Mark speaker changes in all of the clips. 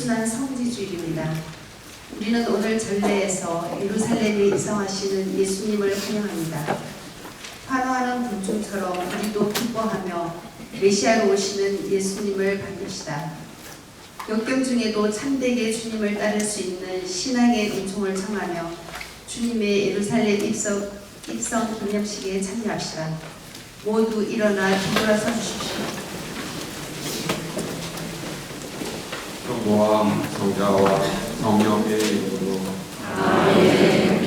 Speaker 1: 순환 성지주일입니다. 우리는 오늘 전례에서 예루살렘에 입성하시는 예수님을 환영합니다. 환호하는 군중처럼 우리도 기뻐하며 메시아로 오시는 예수님을 반깁시다. 역경 중에도 참되게 주님을 따를 수 있는 신앙의 은총을 청하며 주님의 예루살렘 입성 기념식에 참여합시다. 모두 일어나 뒤돌아서 주십시오.
Speaker 2: 성부와 성자와 성령의 이름으로
Speaker 1: 아멘.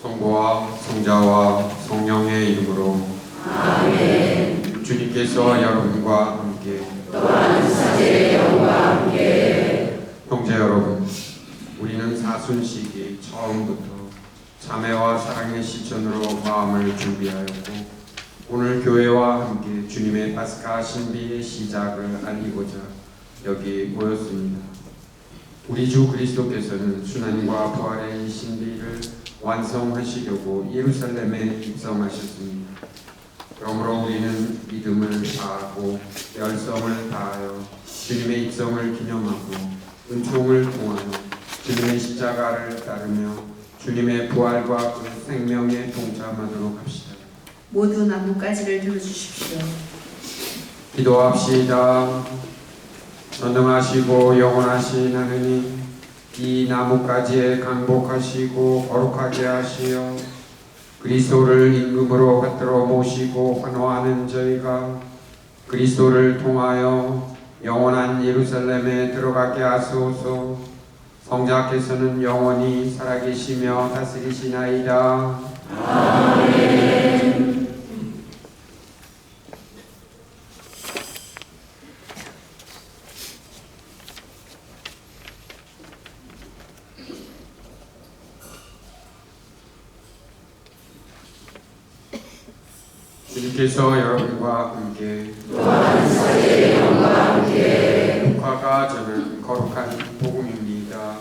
Speaker 2: 성부와 성자와 성령의 이름으로
Speaker 1: 아멘.
Speaker 2: 주님께서 여러분과 함께
Speaker 1: 또한 사제의 영과 함께
Speaker 2: 형제 여러분, 우리는 사순시기 처음부터 자매와 사랑의 실천으로 마음을 준비하였고 오늘 교회와 함께 주님의 파스카 신비의 시작을 알리고자 여기 모였습니다. 우리 주 그리스도께서는 순환과 부활의 이 신비를 완성하시려고 예루살렘에 입성하셨습니다. 그러므로 우리는 믿음을 다하고 열성을 다하여 주님의 입성을 기념하고 은총을 통하여 주님의 십자가를 따르며 주님의 부활과 그 생명에 동참하도록 합시다.
Speaker 1: 모두 나뭇가지를 들어주십시오.
Speaker 2: 기도합시다. 전능하시고 영원하신 하느님, 이 나뭇가지에 강복하시고 거룩하게 하시어 그리스도를 임금으로 받들어 모시고 환호하는 저희가 그리스도를 통하여 영원한 예루살렘에 들어가게 하소서. 성자께서는 영원히 살아계시며 다스리시나이다.
Speaker 1: 아멘.
Speaker 2: 주님께서 여러분과 함께
Speaker 1: 또한 사제의 영과 함께
Speaker 2: 국화가 저는 거룩한 복음입니다.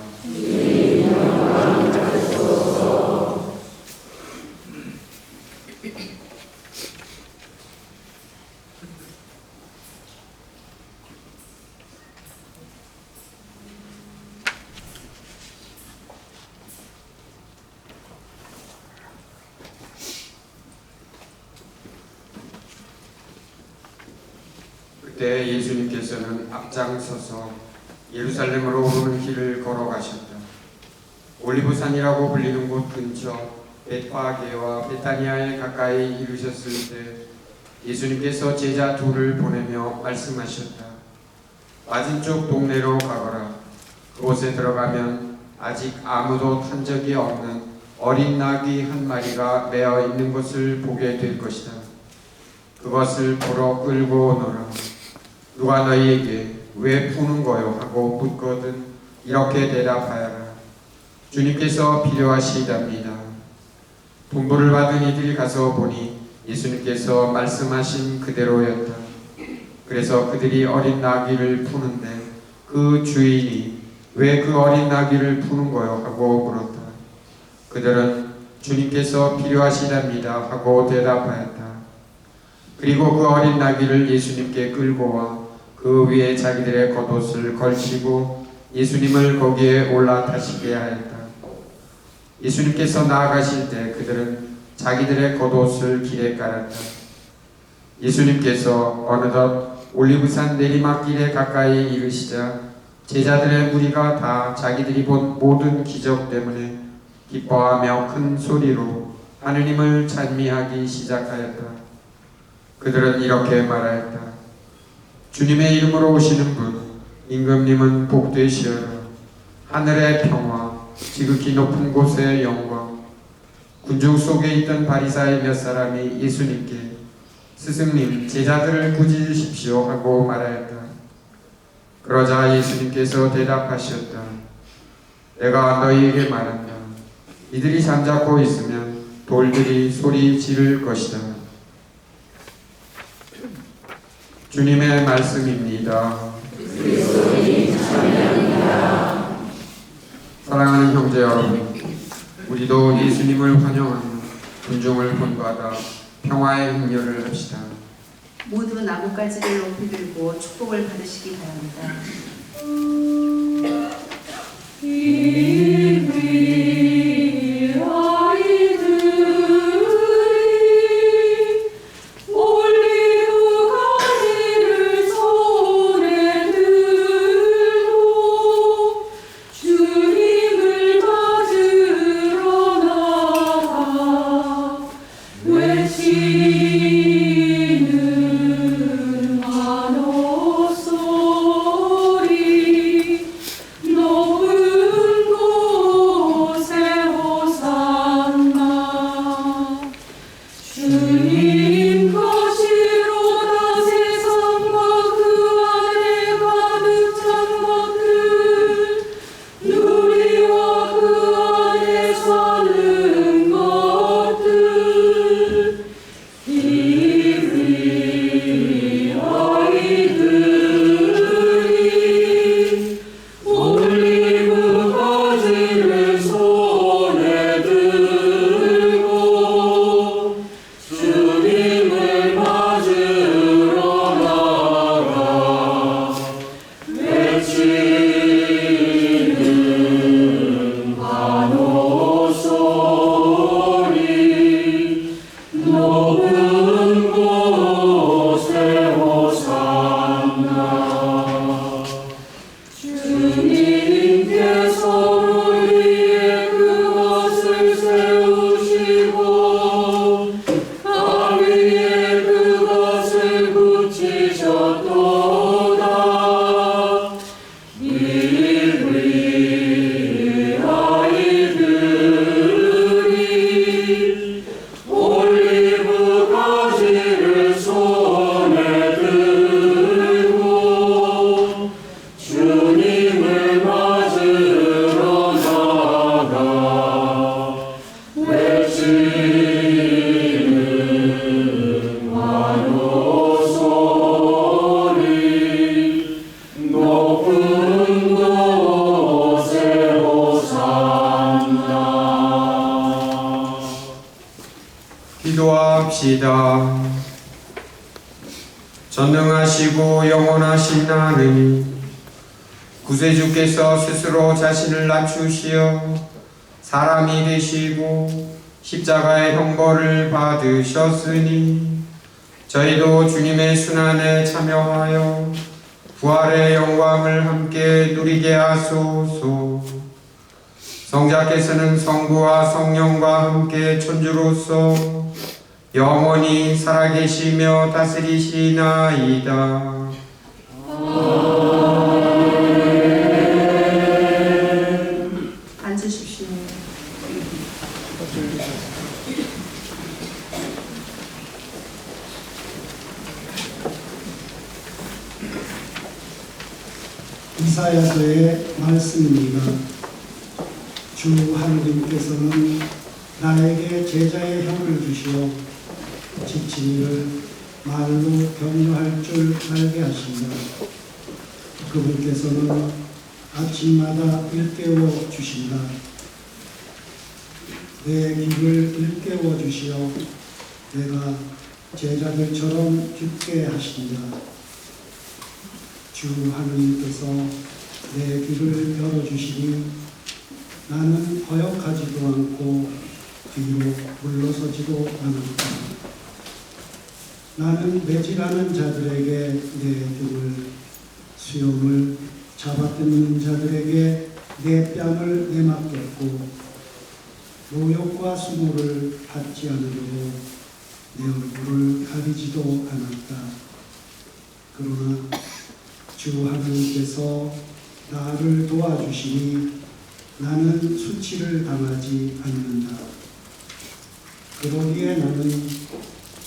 Speaker 2: 그때 예수님께서는 앞장서서 예루살렘으로 오르는 길을 걸어가셨다. 올리브산이라고 불리는 곳 근처 벳파게와 베타니아에 가까이 이르셨을 때 예수님께서 제자 둘을 보내며 말씀하셨다. 맞은쪽 동네로 가거라. 그곳에 들어가면 아직 아무도 탄 적이 없는 어린 나귀 한 마리가 매어 있는 것을 보게 될 것이다. 그것을 보러 끌고 오너라. 누가 너희에게 왜 푸는 거요? 하고 묻거든 이렇게 대답하여라. 주님께서 필요하시답니다. 분부를 받은 이들이 가서 보니 예수님께서 말씀하신 그대로였다. 그래서 그들이 어린 나귀를 푸는데 그 주인이 왜 그 어린 나귀를 푸는 거요? 하고 물었다. 그들은 주님께서 필요하시답니다 하고 대답하였다. 그리고 그 어린 나귀를 예수님께 끌고 와 그 위에 자기들의 겉옷을 걸치고 예수님을 거기에 올라타시게 하였다. 예수님께서 나아가실 때 그들은 자기들의 겉옷을 길에 깔았다. 예수님께서 어느덧 올리브산 내리막길에 가까이 이르시자 제자들의 무리가 다 자기들이 본 모든 기적 때문에 기뻐하며 큰 소리로 하느님을 찬미하기 시작하였다. 그들은 이렇게 말하였다. 주님의 이름으로 오시는 분, 임금님은 복되시어라. 하늘의 평화, 지극히 높은 곳의 영광. 군중 속에 있던 바리사의 몇 사람이 예수님께 스승님, 제자들을 꾸짖으십시오 하고 말하였다. 그러자 예수님께서 대답하셨다. 내가 너희에게 말한다. 이들이 잠자코 있으면 돌들이 소리 지를 것이다. 주님의 말씀입니다. 사랑하는 형제 여러분, 우리도 예수님을 환영하며 군중을 본받아 평화의 행렬을 합시다.
Speaker 1: 모두 나뭇가지를 높이 들고 축복을 받으시기 바랍니다.
Speaker 2: 기도합시다. 전능하시고 영원하신 하느님, 구세주께서 스스로 자신을 낮추시어 사람이 되시고 십자가의 형벌을 받으셨으니 저희도 주님의 순환에 참여하여 부활의 영광을 함께 누리게 하소서. 성자께서는 성부와 성령과 함께 천주로서 영원히 살아계시며 다스리시나이다.
Speaker 1: 앉으십시오.
Speaker 3: 이사야서의 말씀입니다. 주 하느님께서는 나에게 제자의 형을 주시어 지친 이를 말로 격려할 줄 알게 하신다. 그분께서는 아침마다 일깨워 주신다. 내 귀를 일깨워 주시어 내가 제자들처럼 듣게 하신다. 주 하느님께서 내 귀를 열어주시니 나는 거역하지도 않고 뒤로 물러서지도 않았다. 나는 매질하는 자들에게 내 등을, 수염을 잡아뜯는 자들에게 내 뺨을 내맡겼고 모욕과 수모를 받지 않으려고 내 얼굴을 가리지도 않았다. 그러나 주 하나님께서 나를 도와주시니 나는 수치를 당하지 않는다. 그러기에 나는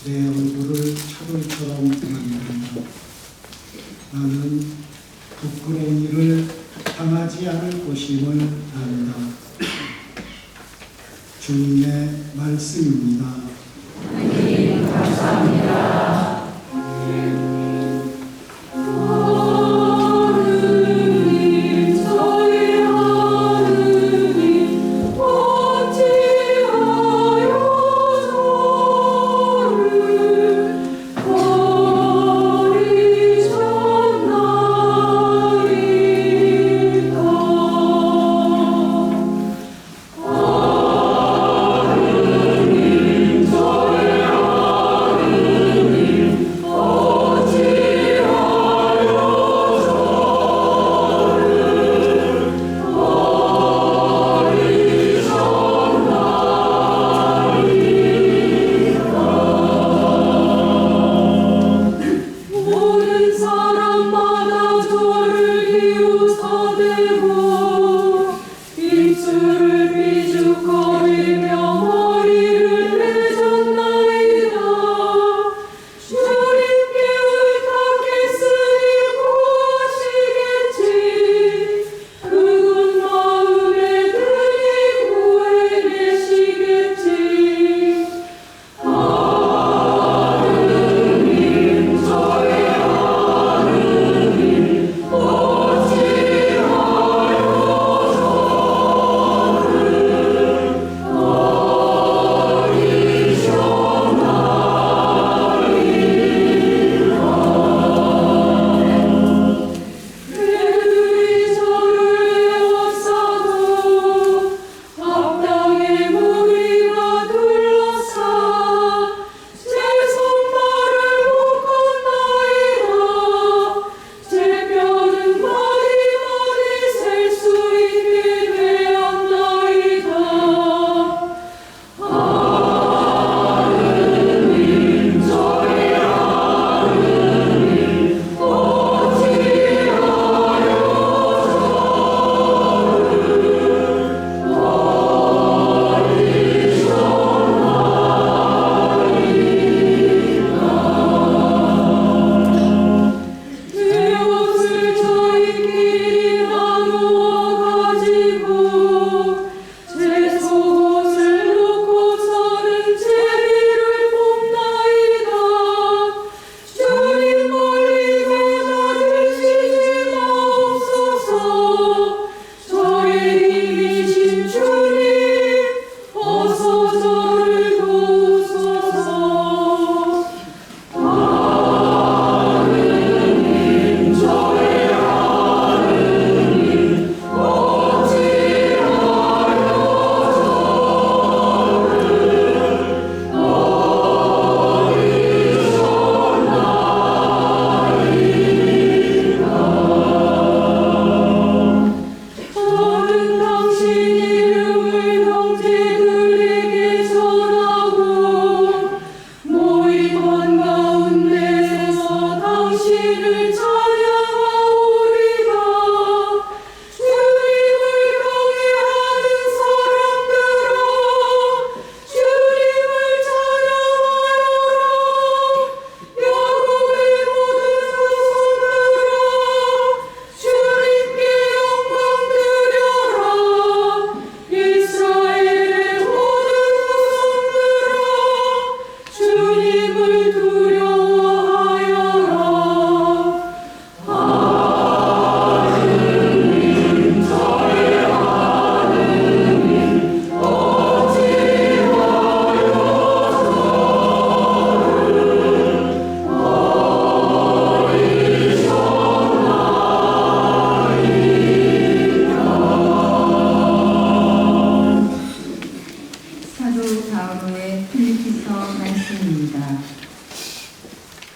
Speaker 3: 내 얼굴을 차돌처럼 만든다. 나는 부끄러운 일을 당하지 않을 것임을 안다. 주님의 말씀입니다.
Speaker 4: 하나님 감사합니다.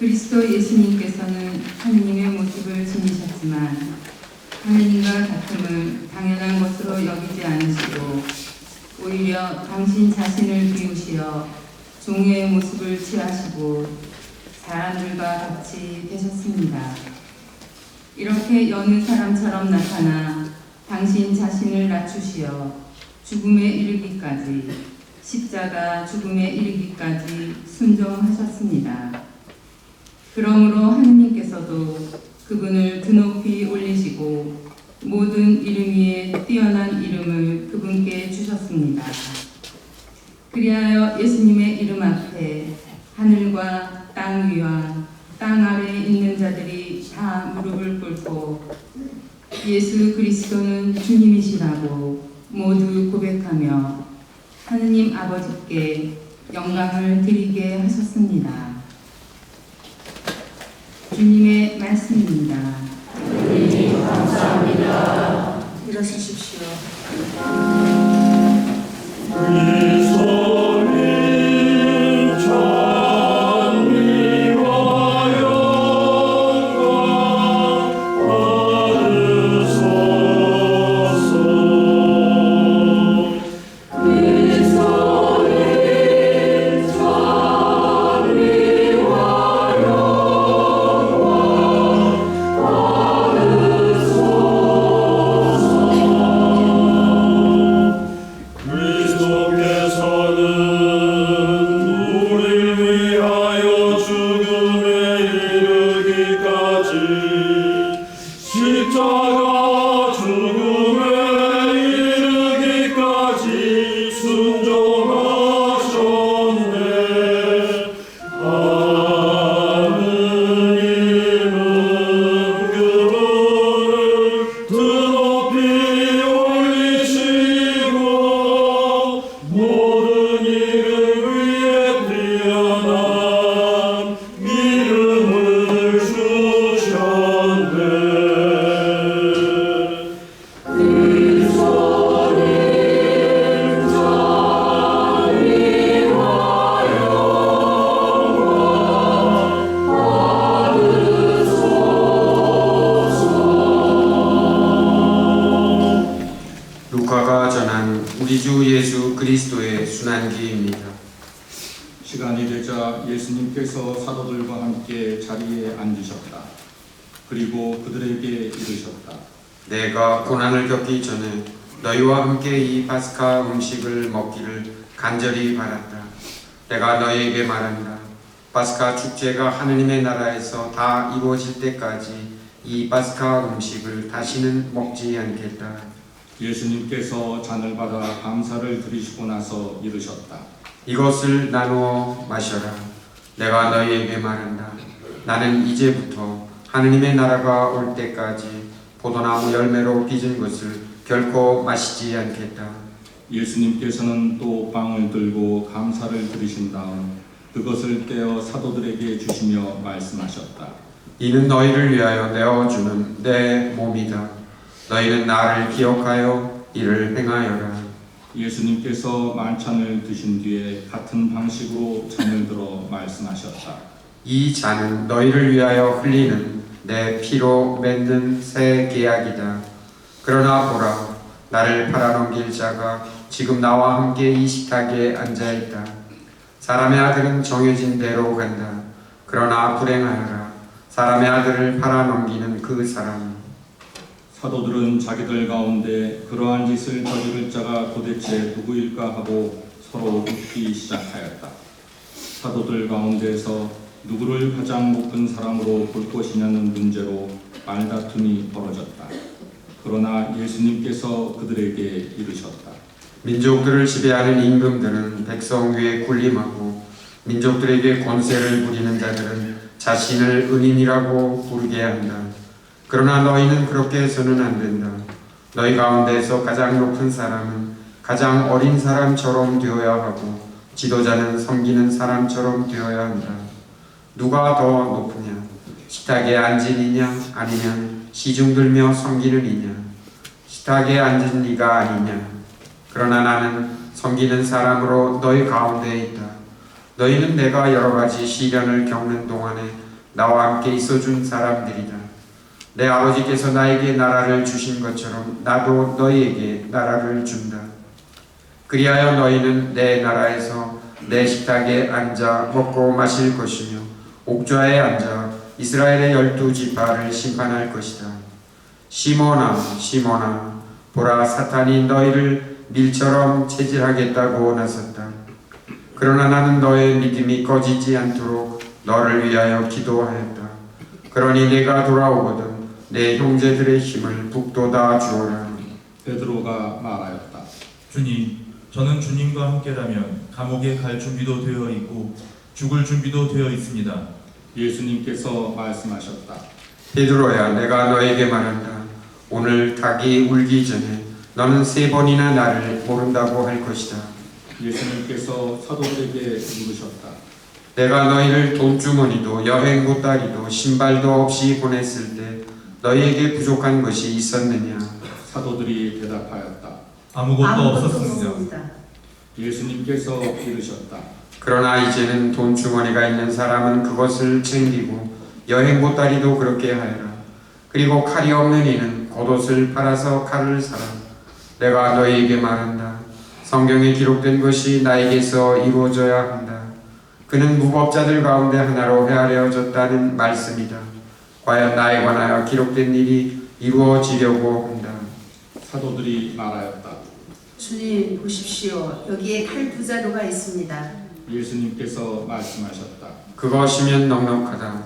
Speaker 5: 그리스도 예수님께서는 하느님의 모습을 지니셨지만 하느님과 같음을 당연한 것으로 여기지 않으시고 오히려 당신 자신을 비우시어 종의 모습을 취하시고 사람들과 같이 되셨습니다. 이렇게 여느 사람처럼 나타나 당신 자신을 낮추시어 죽음에 이르기까지 십자가 죽음에 이르기까지 순종하셨습니다. 그러므로 하느님께서도 그분을 드높이 올리시고 모든 이름 위에 뛰어난 이름을 그분께 주셨습니다. 그리하여 예수님의 이름 앞에 하늘과 땅 위와 땅 아래에 있는 자들이 다 무릎을 꿇고 예수 그리스도는 주님이시라고 모두 고백하며 하느님 아버지께 영광을 드리게 하셨습니다. 주님의 말씀입니다.
Speaker 4: 주님 감사합니다.
Speaker 1: 일어서십시오.
Speaker 2: 루카가 전한 우리 주 예수 그리스도의 순환기입니다.
Speaker 6: 시간이 되자 예수님께서 사도들과 함께 자리에 앉으셨다. 그리고 그들에게 이르셨다.
Speaker 2: 내가 고난을 겪기 전에 너희와 함께 이 파스카 음식을 먹기를 간절히 바랐다. 내가 너희에게 말한다. 파스카 축제가 하느님의 나라에서 다 이루어질 때까지 이 파스카 음식을 다시는 먹지 않겠다.
Speaker 6: 예수님께서 잔을 받아 감사를 드리시고 나서 이르셨다.
Speaker 2: 이것을 나누어 마셔라. 내가 너희에게 말한다. 나는 이제부터 하느님의 나라가 올 때까지 포도나무 열매로 빚은 것을 결코 마시지 않겠다.
Speaker 6: 예수님께서는 또 빵을 들고 감사를 드리신 다음 그것을 떼어 사도들에게 주시며 말씀하셨다.
Speaker 2: 이는 너희를 위하여 내어주는 내 몸이다. 너희는 나를 기억하여 이를 행하여라.
Speaker 6: 예수님께서 만찬을 드신 뒤에 같은 방식으로 잔을 들어 말씀하셨다.
Speaker 2: 이 잔은 너희를 위하여 흘리는 내 피로 맺는 새 계약이다. 그러나 보라, 나를 팔아넘길 자가 지금 나와 함께 이 식탁에 앉아있다. 사람의 아들은 정해진 대로 간다. 그러나 불행하여라, 사람의 아들을 팔아넘기는 그 사람.
Speaker 6: 사도들은 자기들 가운데 그러한 짓을 저지를 자가 도대체 누구일까 하고 서로 묻기 시작하였다. 사도들 가운데서 누구를 가장 높은 사람으로 볼 것이냐는 문제로 말다툼이 벌어졌다. 그러나 예수님께서 그들에게 이르셨다.
Speaker 2: 민족들을 지배하는 임금들은 백성 위에 군림하고 민족들에게 권세를 부리는 자들은 자신을 은인이라고 부르게 한다. 그러나 너희는 그렇게 해서는 안 된다. 너희 가운데서 가장 높은 사람은 가장 어린 사람처럼 되어야 하고 지도자는 섬기는 사람처럼 되어야 한다. 누가 더 높으냐? 식탁에 앉은 이냐? 아니면 시중 들며 섬기는 이냐? 식탁에 앉은 이가 아니냐? 그러나 나는 섬기는 사람으로 너희 가운데에 있다. 너희는 내가 여러 가지 시련을 겪는 동안에 나와 함께 있어준 사람들이다. 내 아버지께서 나에게 나라를 주신 것처럼 나도 너희에게 나라를 준다. 그리하여 너희는 내 나라에서 내 식탁에 앉아 먹고 마실 것이며 옥좌에 앉아 이스라엘의 12지파를 심판할 것이다. 시몬아, 시몬아, 보라, 사탄이 너희를 밀처럼 체질하겠다고 나섰다. 그러나 나는 너의 믿음이 꺼지지 않도록 너를 위하여 기도하였다. 그러니 내가 돌아오거든 내 형제들의 힘을 북돋아 주어라.
Speaker 6: 베드로가 말하였다.
Speaker 7: 주님, 저는 주님과 함께라면 감옥에 갈 준비도 되어 있고 죽을 준비도 되어 있습니다.
Speaker 6: 예수님께서 말씀하셨다.
Speaker 2: 베드로야, 내가 너에게 말한다. 오늘 닭이 울기 전에 너는 3번이나 나를 모른다고 할 것이다.
Speaker 6: 예수님께서 사도들에게 물으셨다.
Speaker 2: 내가 너희를 돈주머니도 여행 보따리도 신발도 없이 보냈을 때 너희에게 부족한 것이 있었느냐?
Speaker 6: 사도들이 대답하였다.
Speaker 7: 아무것도
Speaker 1: 아무것도
Speaker 7: 없었습니다.
Speaker 1: 없습니다.
Speaker 6: 예수님께서 이르셨다.
Speaker 2: 그러나 이제는 돈주머니가 있는 사람은 그것을 챙기고 여행 보따리도 그렇게 하여라. 그리고 칼이 없는 이는 겉옷을 팔아서 칼을 사라. 내가 너희에게 말한다. 성경에 기록된 것이 나에게서 이루어져야 한다. 그는 무법자들 가운데 하나로 헤아려졌다는 말씀이다. 과연 나에 관하여 기록된 일이 이루어지려고 한다.
Speaker 6: 사도들이 말하였다.
Speaker 1: 주님 보십시오. 여기에 칼 2자루가 있습니다.
Speaker 6: 예수님께서 말씀하셨다.
Speaker 2: 그것이면 넉넉하다.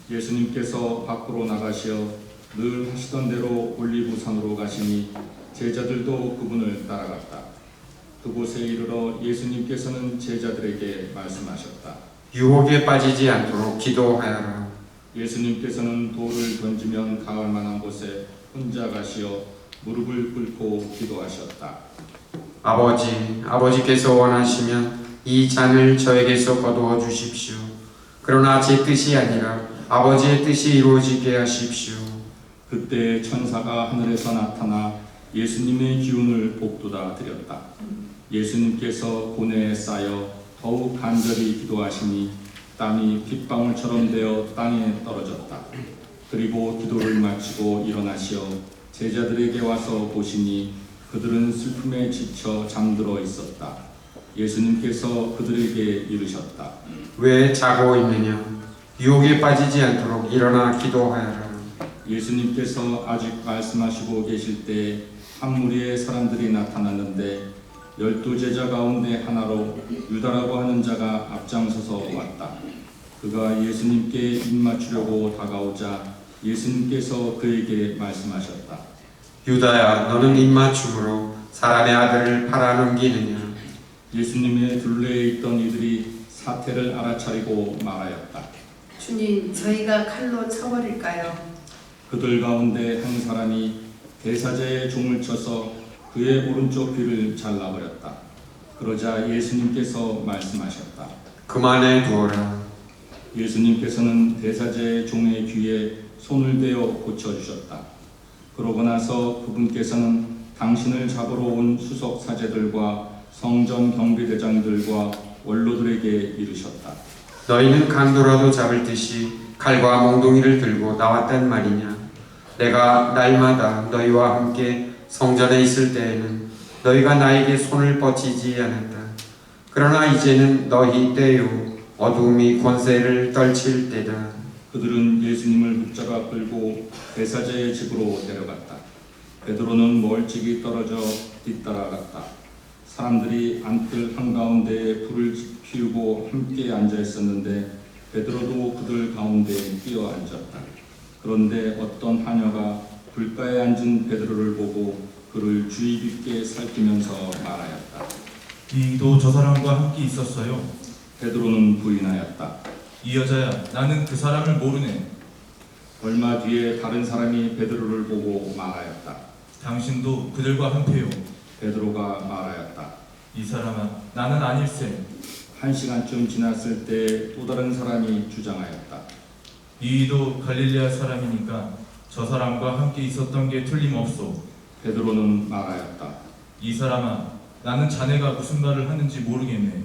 Speaker 6: 예수님께서 밖으로 나가시어 늘 하시던 대로 올리브산으로 가시니 제자들도 그분을 따라갔다. 그곳에 이르러 예수님께서는 제자들에게 말씀하셨다.
Speaker 2: 유혹에 빠지지 않도록 기도하여라.
Speaker 6: 예수님께서는 돌을 던지면 닿을 만한 곳에 혼자 가시어 무릎을 꿇고 기도하셨다.
Speaker 2: 아버지께서 원하시면 이 잔을 저에게서 거두어 주십시오. 그러나 제 뜻이 아니라 아버지의 뜻이 이루어지게 하십시오.
Speaker 6: 그때 천사가 하늘에서 나타나 예수님의 기운을 복돋아 드렸다. 예수님께서 고뇌에 쌓여 더욱 간절히 기도하시니 땀이 핏방울처럼 되어 땅에 떨어졌다. 그리고 기도를 마치고 일어나시어 제자들에게 와서 보시니 그들은 슬픔에 지쳐 잠들어 있었다. 예수님께서 그들에게 이르셨다.
Speaker 2: 왜 자고 있느냐? 유혹에 빠지지 않도록 일어나 기도하여라.
Speaker 6: 예수님께서 아직 말씀하시고 계실 때 한 무리의 사람들이 나타났는데 12제자 가운데 하나로 유다라고 하는 자가 앞장서서 왔다. 그가 예수님께 입맞추려고 다가오자 예수님께서 그에게 말씀하셨다.
Speaker 2: 유다야, 너는 입맞춤으로 사람의 아들을 팔아넘기느냐?
Speaker 6: 예수님의 둘레에 있던 이들이 사태를 알아차리고 말하였다.
Speaker 1: 주님, 저희가 칼로 쳐버릴까요?
Speaker 6: 그들 가운데 한 사람이 대사제의 종을 쳐서 그의 오른쪽 귀를 잘라버렸다. 그러자 예수님께서 말씀하셨다.
Speaker 2: 그만해 두어라.
Speaker 6: 예수님께서는 대사제의 종의 귀에 손을 대어 고쳐주셨다. 그러고 나서 그분께서는 당신을 잡으러 온 수석 사제들과 성전 경비대장들과 원로들에게 이르셨다.
Speaker 2: 너희는 강도라도 잡을 듯이 칼과 몽둥이를 들고 나왔단 말이냐? 내가 날마다 너희와 함께 성전에 있을 때에는 너희가 나에게 손을 뻗치지 않았다. 그러나 이제는 너희 때요 어두움이 권세를 떨칠 때다.
Speaker 6: 그들은 예수님을 붙잡아 끌고 대사제의 집으로 데려갔다. 베드로는 멀찍이 떨어져 뒤따라갔다. 사람들이 안뜰 한가운데에 불을 피우고 함께 앉아 있었는데 베드로도 그들 가운데 뛰어 앉았다. 그런데 어떤 하녀가 불가에 앉은 베드로를 보고 그를 주의 깊게 살피면서 말하였다.
Speaker 7: 이도 저 사람과 함께 있었어요.
Speaker 6: 베드로는 부인하였다.
Speaker 7: 이 여자야, 나는 그 사람을 모르네.
Speaker 6: 얼마 뒤에 다른 사람이 베드로를 보고 말하였다.
Speaker 7: 당신도 그들과 함께요.
Speaker 6: 베드로가 말하였다.
Speaker 7: 이 사람아, 나는 아닐세.
Speaker 6: 1시간쯤 지났을 때 또 다른 사람이 주장하였다.
Speaker 7: 이도 갈릴레아 사람이니까 저 사람과 함께 있었던 게 틀림없소.
Speaker 6: 베드로는 말하였다.
Speaker 7: 이 사람아, 나는 자네가 무슨 말을 하는지 모르겠네.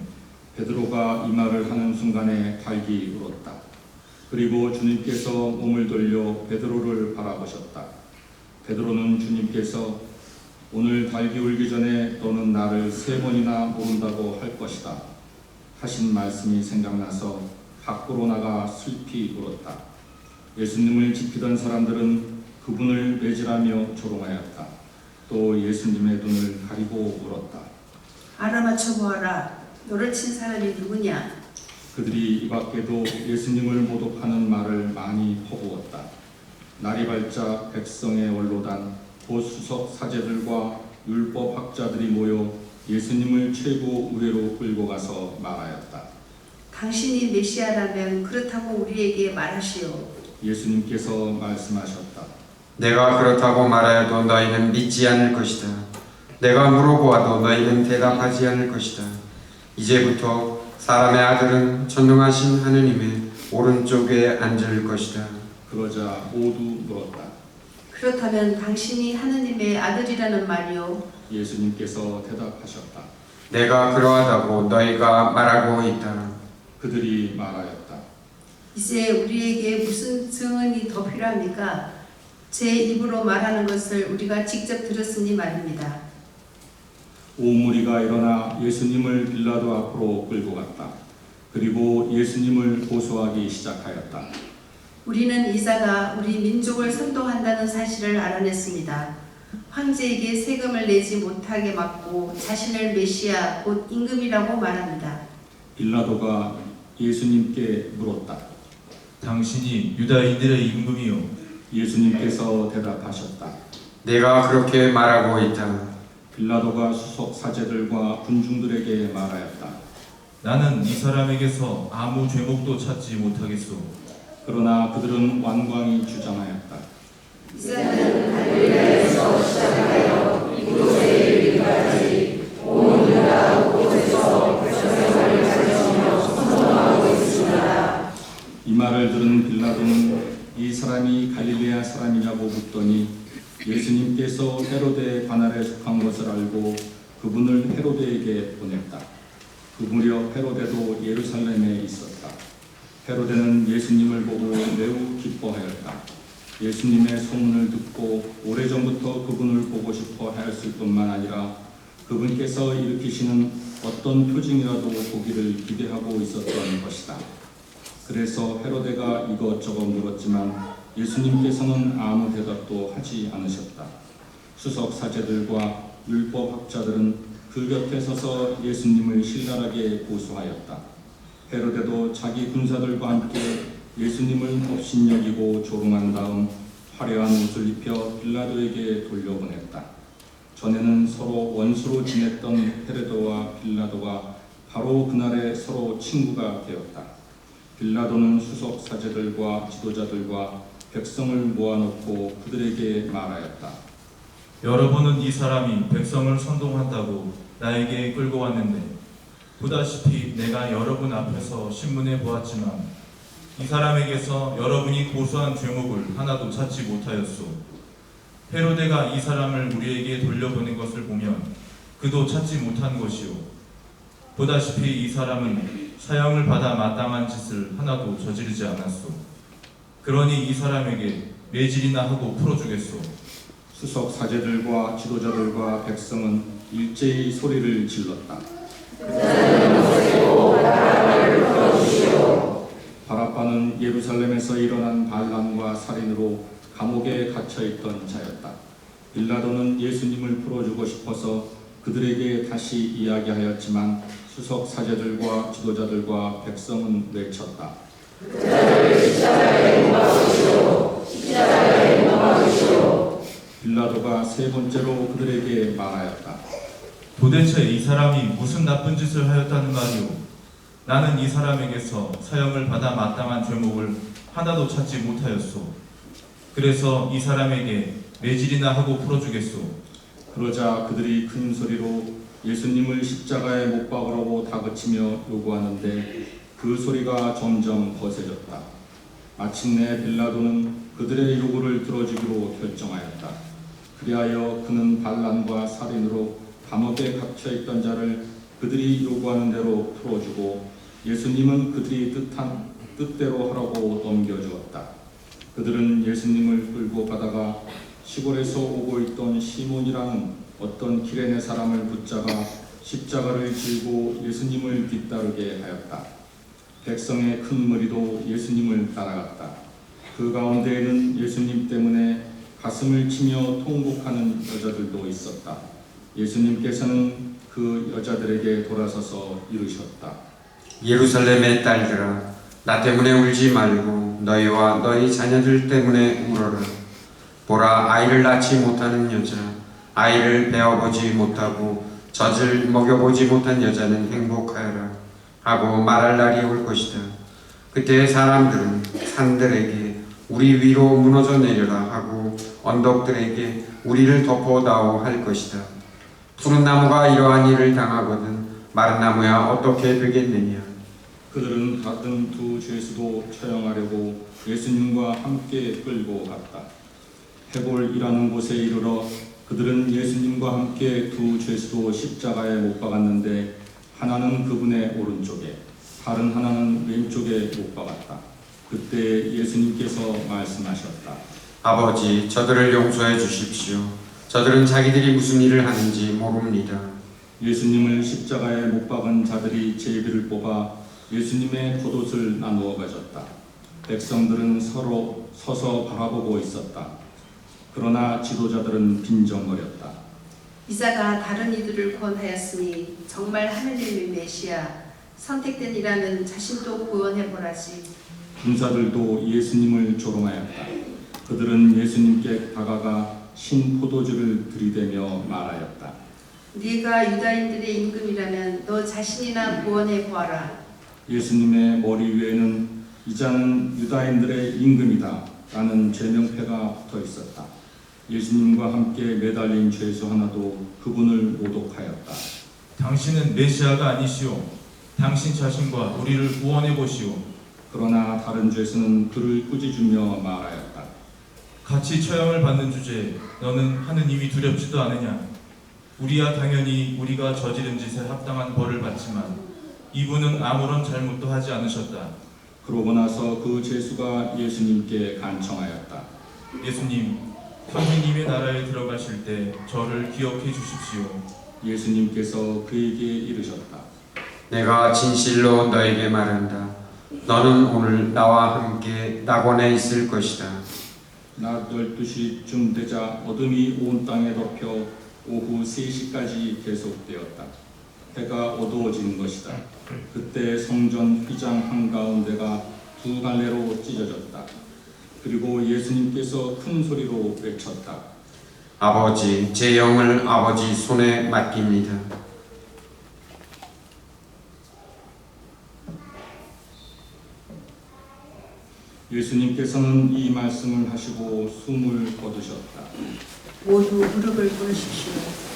Speaker 6: 베드로가 이 말을 하는 순간에 닭이 울었다. 그리고 주님께서 몸을 돌려 베드로를 바라보셨다. 베드로는 주님께서 오늘 닭이 울기 전에 너는 나를 3번이나 모른다고 할 것이다 하신 말씀이 생각나서 밖으로 나가 슬피 울었다. 예수님을 지키던 사람들은 그분을 매질하며 조롱하였다. 또 예수님의 눈을 가리고 울었다.
Speaker 1: 알아맞혀 보아라. 너를 친 사람이 누구냐?
Speaker 6: 그들이 이 밖에도 예수님을 모독하는 말을 많이 퍼부었다. 날이 밝자 백성의 원로단 곧 수석 사제들과 율법 학자들이 모여 예수님을 최고 의회로 끌고 가서 말하였다.
Speaker 1: 당신이 메시아라면 그렇다고 우리에게 말하시오.
Speaker 6: 예수님께서 말씀하셨다.
Speaker 2: 내가 그렇다고 말하여도 너희는 믿지 않을 것이다. 내가 물어보아도 너희는 대답하지 않을 것이다. 이제부터 사람의 아들은 전능하신 하느님의 오른쪽에 앉을 것이다.
Speaker 6: 그러자 모두 물었다.
Speaker 1: 그렇다면 당신이 하느님의 아들이라는 말이오?
Speaker 6: 예수님께서 대답하셨다.
Speaker 2: 내가 그러하다고 너희가 말하고 있다.
Speaker 6: 그들이 말하였다.
Speaker 1: 이제 우리에게 무슨 증언이 더 필요합니까? 제 입으로 말하는 것을 우리가 직접 들었으니 말입니다.
Speaker 6: 온 무리가 일어나 예수님을 빌라도 앞으로 끌고 갔다. 그리고 예수님을 고소하기 시작하였다.
Speaker 1: 우리는 이자가 우리 민족을 선동한다는 사실을 알아냈습니다. 황제에게 세금을 내지 못하게 막고 자신을 메시아 곧 임금이라고 말합니다.
Speaker 6: 빌라도가 예수님께 물었다.
Speaker 7: 당신이 유다인들의 임금이요
Speaker 6: 예수님께서 대답하셨다.
Speaker 2: 내가 그렇게 말하고 있다.
Speaker 6: 빌라도가 수석 사제들과 군중들에게 말하였다.
Speaker 7: 나는 이 사람에게서 아무 죄목도 찾지 못하겠소.
Speaker 6: 그러나 그들은 완강히 주장하였다.
Speaker 1: 이자는
Speaker 4: 갈릴리에서 시작하여 이곳에 이르기까지 온 유다 곳곳에서 백성을 가르치며 선동하고 있습니다.
Speaker 6: 이 말을 들은 빌라도는 이 사람이 갈릴레아 사람이냐고 묻더니 예수님께서 헤로데 관할에 속한 것을 알고 그분을 헤로데에게 보냈다. 그 무렵 헤로데도 예루살렘에 있었다. 헤로데는 예수님을 보고 매우 기뻐하였다. 예수님의 소문을 듣고 오래전부터 그분을 보고 싶어 하였을 뿐만 아니라 그분께서 일으키시는 어떤 표징이라도 보기를 기대하고 있었던 것이다. 그래서 헤로데가 이것저것 물었지만 예수님께서는 아무 대답도 하지 않으셨다. 수석 사제들과 율법 학자들은 그 곁에 서서 예수님을 신랄하게 고소하였다. 헤로데도 자기 군사들과 함께 예수님을 업신여기고 조롱한 다음 화려한 옷을 입혀 빌라도에게 돌려보냈다. 전에는 서로 원수로 지냈던 헤로데와 빌라도가 바로 그날에 서로 친구가 되었다. 빌라도는 수석 사제들과 지도자들과 백성을 모아놓고 그들에게 말하였다.
Speaker 7: 여러분은 이 사람이 백성을 선동한다고 나에게 끌고 왔는데 보다시피 내가 여러분 앞에서 신문해 보았지만 이 사람에게서 여러분이 고소한 죄목을 하나도 찾지 못하였소. 헤로데가 이 사람을 우리에게 돌려보낸 것을 보면 그도 찾지 못한 것이요. 보다시피 이 사람은 사형을 받아 마땅한 짓을 하나도 저지르지 않았소. 그러니 이 사람에게 매질이나 하고 풀어주겠소.
Speaker 6: 수석 사제들과 지도자들과 백성은 일제히 소리를 질렀다. 바라바는 예루살렘에서 일어난 반란과 살인으로 감옥에 갇혀있던 자였다. 빌라도는 예수님을 풀어주고 싶어서 그들에게 다시 이야기하였지만 수석 사제들과 지도자들과 백성은 외쳤다. 빌라도가 세 번째로 그들에게 말하였다.
Speaker 7: 도대체 이 사람이 무슨 나쁜 짓을 하였다는 말이오? 나는 이 사람에게서 사형을 받아 마땅한 죄목을 하나도 찾지 못하였소. 그래서 이 사람에게 매질이나 하고 풀어주겠소.
Speaker 6: 그러자 그들이 큰 소리로 예수님을 십자가에 못 박으라고 다그치며 요구하는데 그 소리가 점점 거세졌다. 마침내 빌라도는 그들의 요구를 들어주기로 결정하였다. 그리하여 그는 반란과 살인으로 감옥에 갇혀있던 자를 그들이 요구하는 대로 풀어주고 예수님은 그들이 뜻대로 하라고 넘겨주었다. 그들은 예수님을 끌고 가다가 시골에서 오고 있던 시몬이라는 어떤 기레네 사람을 붙잡아 십자가를 질고 예수님을 뒤따르게 하였다. 백성의 큰 무리도 예수님을 따라갔다. 그 가운데에는 예수님 때문에 가슴을 치며 통곡하는 여자들도 있었다. 예수님께서는 그 여자들에게 돌아서서 이르셨다.
Speaker 2: 예루살렘의 딸들아, 나 때문에 울지 말고 너희와 너희 자녀들 때문에 울어라. 보라, 아이를 낳지 못하는 여자, 아이를 베어보지 못하고 젖을 먹여보지 못한 여자는 행복하여라 하고 말할 날이 올 것이다. 그때 사람들은 산들에게 우리 위로 무너져 내려라 하고 언덕들에게 우리를 덮어다오 할 것이다. 푸른 나무가 이러한 일을 당하거든 마른 나무야 어떻게 되겠느냐.
Speaker 6: 그들은 다른 두 죄수도 처형하려고 예수님과 함께 끌고 갔다. 해볼이라는 곳에 이르러 그들은 예수님과 함께 두 죄수도 십자가에 못 박았는데 하나는 그분의 오른쪽에 다른 하나는 왼쪽에 못 박았다. 그때 예수님께서 말씀하셨다.
Speaker 2: 아버지, 저들을 용서해 주십시오. 저들은 자기들이 무슨 일을 하는지 모릅니다.
Speaker 6: 예수님을 십자가에 못 박은 자들이 제비를 뽑아 예수님의 겉옷을 나누어 가졌다. 백성들은 서로 서서 바라보고 있었다. 그러나 지도자들은 빈정거렸다.
Speaker 1: 이사가 다른 이들을 구원하였으니 정말 하느님의 메시아, 선택된 이라는 자신도 구원해보라지.
Speaker 6: 군사들도 예수님을 조롱하였다. 그들은 예수님께 다가가 신 포도주를 들이대며 말하였다.
Speaker 1: 네가 유다인들의 임금이라면 너 자신이나 구원해보아라.
Speaker 6: 예수님의 머리 위에는 이자는 유다인들의 임금이다 라는 제명패가 붙어 있었다. 예수님과 함께 매달린 죄수 하나도 그분을 모독하였다.
Speaker 7: 당신은 메시아가 아니시오. 당신 자신과 우리를 구원해 보시오.
Speaker 6: 그러나 다른 죄수는 그를 꾸짖으며 말하였다.
Speaker 7: 같이 처형을 받는 주제에 너는 하느님이 두렵지도 않으냐? 우리야 당연히 우리가 저지른 짓에 합당한 벌을 받지만 이분은 아무런 잘못도 하지 않으셨다.
Speaker 6: 그러고 나서 그 죄수가 예수님께 간청하였다.
Speaker 7: 예수님, 선생님의 나라에 들어가실 때 저를 기억해 주십시오.
Speaker 6: 예수님께서 그에게 이르셨다.
Speaker 2: 내가 진실로 너에게 말한다. 너는 오늘 나와 함께 낙원에 있을 것이다.
Speaker 6: 낮 12시쯤 되자 어둠이 온 땅에 덮여 오후 3시까지 계속되었다. 해가 어두워지는 것이다. 그때 성전 휘장 한가운데가 두 갈래로 찢어졌다. 그리고 예수님께서 큰 소리로 외쳤다.
Speaker 2: 아버지, 제 영을 아버지 손에 맡깁니다.
Speaker 6: 예수님께서는 이 말씀을 하시고 숨을 거두셨다.
Speaker 1: 모두 무릎을 꿇으십시오.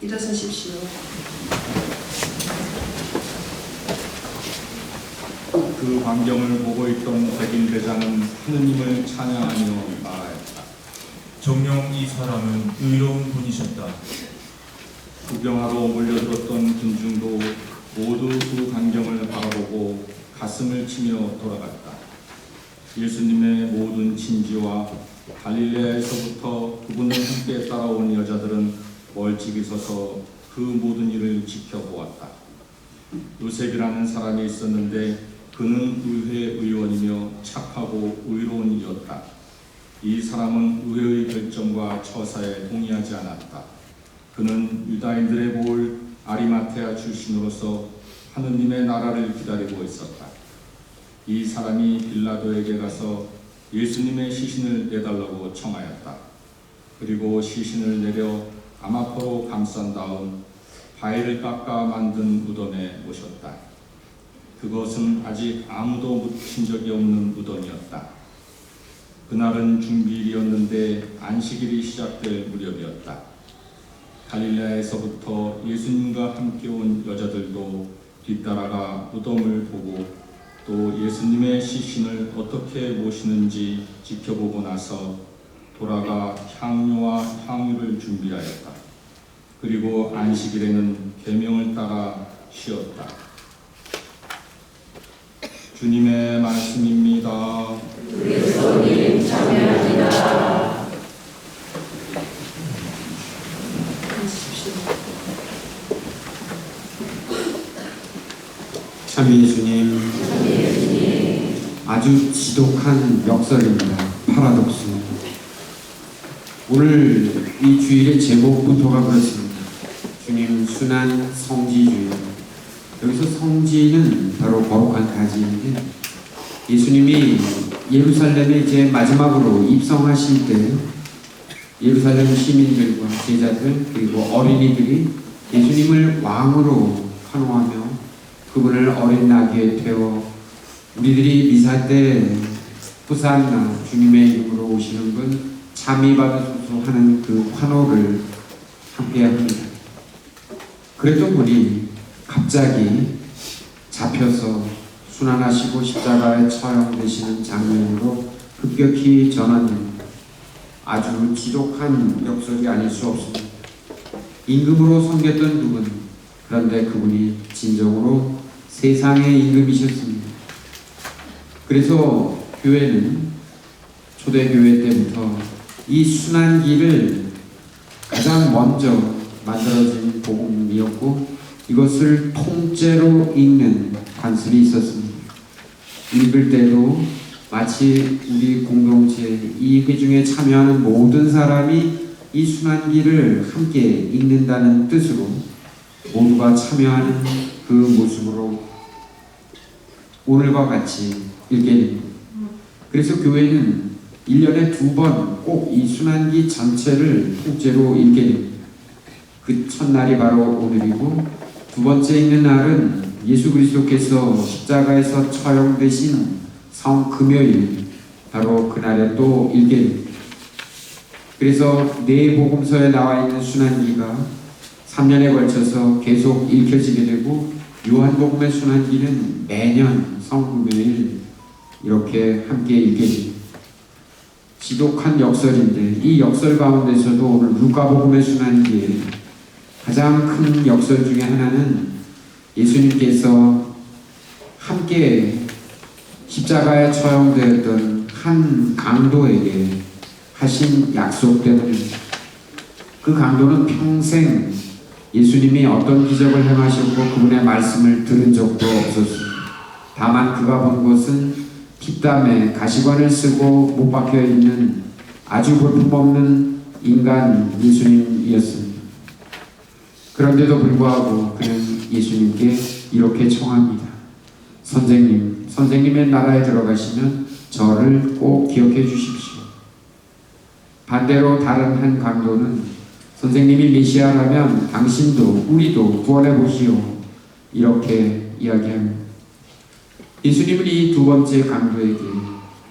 Speaker 1: 일어서십시오.
Speaker 6: 그 광경을 보고 있던 백인 대장은 하느님을 찬양하며 말하였다.
Speaker 7: 정녕 이 사람은 의로운 분이셨다.
Speaker 6: 구경하러 몰려들었던 군중도 모두 그 광경을 바라보고 가슴을 치며 돌아갔다. 예수님의 모든 진지와 갈릴레아에서부터 그분을 함께 따라온 여자들은 멀찍이 서서 그 모든 일을 지켜보았다. 요셉이라는 사람이 있었는데 그는 의회 의원이며 착하고 의로운 이였다. 이 사람은 의회의 결정과 처사에 동의하지 않았다. 그는 유다인들의 모을 아리마테아 출신으로서 하느님의 나라를 기다리고 있었다. 이 사람이 빌라도에게 가서 예수님의 시신을 내달라고 청하였다. 그리고 시신을 내려 아마포로 감싼 다음 바위를 깎아 만든 무덤에 모셨다. 그것은 아직 아무도 묻힌 적이 없는 무덤이었다. 그날은 중비일이었는데 안식일이 시작될 무렵이었다. 갈릴레아에서부터 예수님과 함께 온 여자들도 뒤따라가 무덤을 보고 또 예수님의 시신을 어떻게 모시는지 지켜보고 나서 돌아가 향료와 향유를 준비하였다. 그리고 안식일에는 계명을 따라 쉬었다. 주님의 말씀입니다.
Speaker 4: 그리스도님 참여합니다.
Speaker 2: 참 예수님, 아주 지독한 역설입니다. 파라독스. 오늘 이 주일의 제목부터가 그렇습니다. 주님 순한 성지주의. 여기서 성지는 바로 거룩한 가지인데, 예수님이 예루살렘에 이제 마지막으로 입성하실 때 예루살렘 시민들과 제자들 그리고 어린이들이 예수님을 왕으로 환호하며 그분을 어린 나귀에 태워 우리들이 미사 때 호산나 주님의 이름으로 오시는 분 참이 받으소서 하는 그 환호를 함께 합니다. 그랬던 분이 갑자기 잡혀서 순환하시고 십자가에 처형되시는 장면으로 급격히 전환됩니다. 아주 지독한 역설이 아닐 수 없습니다. 임금으로 섬겼던 누군, 그런데 그분이 진정으로 세상의 임금이셨습니다. 그래서 교회는 초대교회 때부터 이 순환기를 가장 먼저 만들어진 복음이었고 이것을 통째로 읽는 관습이 있었습니다. 읽을 때도 마치 우리 공동체 이 회중에 참여하는 모든 사람이 이 순환기를 함께 읽는다는 뜻으로 모두가 참여하는 그 모습으로 오늘과 같이 읽게 됩니다. 그래서 교회는 1년에 2번 꼭 이 순환기 전체를 통째로 읽게 됩니다. 그 첫날이 바로 오늘이고 두 번째 읽는 날은 예수 그리스도께서 십자가에서 처형되신 성금요일, 바로 그날에 또 읽게 됩니다. 그래서 네 복음서에 나와 있는 순환기가 3년에 걸쳐서 계속 읽혀지게 되고 요한복음의 순환기는 매년 성금요일 이렇게 함께 읽게 됩니다. 지독한 역설인데 이 역설 가운데서도 오늘 루카복음의 순환기에 가장 큰 역설 중에 하나는 예수님께서 함께 십자가에 처형되었던 한 강도에게 하신 약속 때문입니다. 그 강도는 평생 예수님이 어떤 기적을 행하셨고 그분의 말씀을 들은 적도 없었습니다. 다만 그가 본 것은 핏땀에 가시관을 쓰고 못 박혀 있는 아주 볼품없는 인간 예수님이었습니다. 그런데도 불구하고 그는 예수님께 이렇게 청합니다. 선생님의 나라에 들어가시면 저를 꼭 기억해 주십시오. 반대로 다른 한 강도는 선생님이 메시아라면 당신도 우리도 구원해 보시오. 이렇게 이야기합니다. 예수님은 이 두 번째 강도에게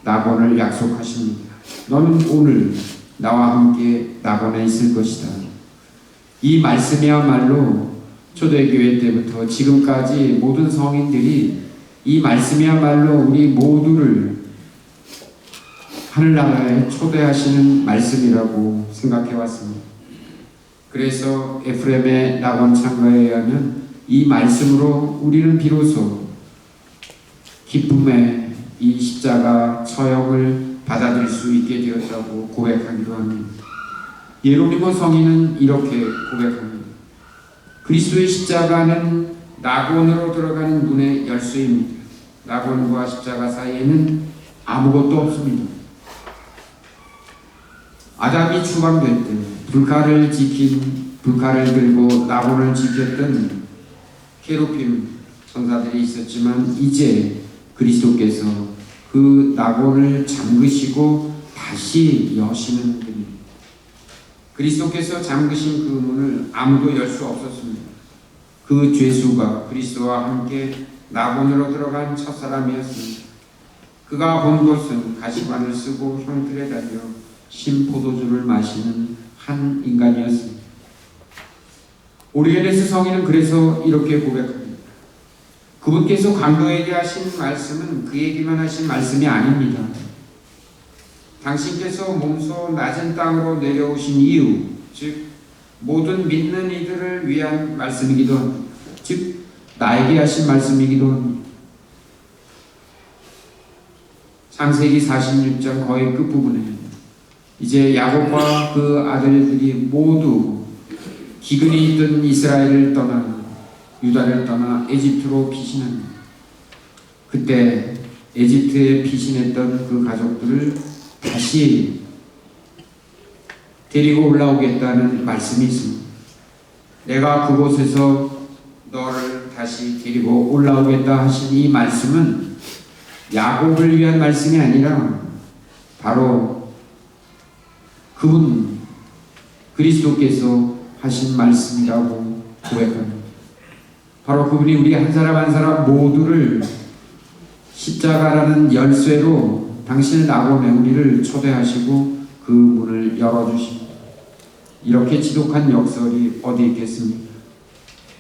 Speaker 2: 낙원을 약속하십니다. 너는 오늘 나와 함께 낙원에 있을 것이다. 이 말씀이야말로 초대교회 때부터 지금까지 모든 성인들이 이 말씀이야말로 우리 모두를 하늘나라에 초대하시는 말씀이라고 생각해 왔습니다. 그래서 에프레임의 낙원 창가에 의하면 이 말씀으로 우리는 비로소 기쁨의 이 십자가 처형을 받아들일 수 있게 되었다고 고백하기도 합니다. 예로니모 성인은 이렇게 고백합니다. 그리스도의 십자가는 낙원으로 들어가는 문의 열쇠입니다. 낙원과 십자가 사이에는 아무것도 없습니다. 아담이 추방될 때 불칼을 들고 낙원을 지켰던 케루빔 천사들이 있었지만 이제 그리스도께서 그 낙원을 잠그시고 다시 여시는 분입니다. 그리스도께서 잠그신 그 문을 아무도 열 수 없었습니다. 그 죄수가 그리스도와 함께 낙원으로 들어간 첫사람이었습니다. 그가 본 것은 가시관을 쓰고 형틀에 달려 신포도주를 마시는 한 인간이었습니다. 오리게네스 성인은 그래서 이렇게 고백합니다. 그분께서 강도에게 하신 말씀은 그에게만 하신 말씀이 아닙니다. 당신께서 몸소 낮은 땅으로 내려오신 이유, 즉 모든 믿는 이들을 위한 말씀이기도 합니다. 즉 나에게 하신 말씀이기도 합니다. 창세기 46장 거의 끝부분에 이제 야곱과 그 아들들이 모두 기근이 있던 이스라엘을 떠나 유다를 떠나 에집트로 피신합니다. 그때 에집트에 피신했던 그 가족들을 다시 데리고 올라오겠다는 말씀이 있습니다. 내가 그곳에서 너를 다시 데리고 올라오겠다 하신 이 말씀은 야곱을 위한 말씀이 아니라 바로 그분 그리스도께서 하신 말씀이라고 고백합니다. 바로 그분이 우리 한 사람 한 사람 모두를 십자가라는 열쇠로 당신의 낙원에 우리를 초대하시고 그 문을 열어주십니다. 이렇게 지독한 역설이 어디 있겠습니까?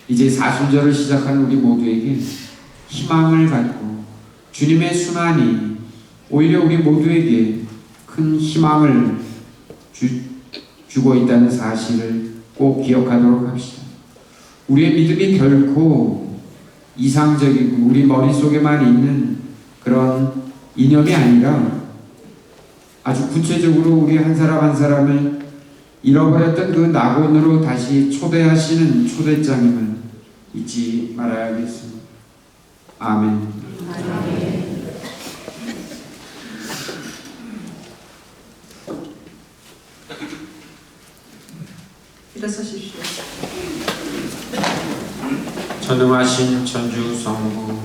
Speaker 2: 이제 사순절을 시작하는 우리 모두에게 희망을 갖고 주님의 순환이 오히려 우리 모두에게 큰 희망을 주고 있다는 사실을 꼭 기억하도록 합시다. 우리의 믿음이 결코 이상적이고 우리 머릿속에만 있는 그런 이념이 아니라 아주 구체적으로 우리 한 사람 한 사람을 잃어버렸던 그 낙원으로 다시 초대하시는 초대장임을 잊지 말아야겠습니다. 아멘.
Speaker 1: 일어서십시오.
Speaker 2: 전능하신 천주 성부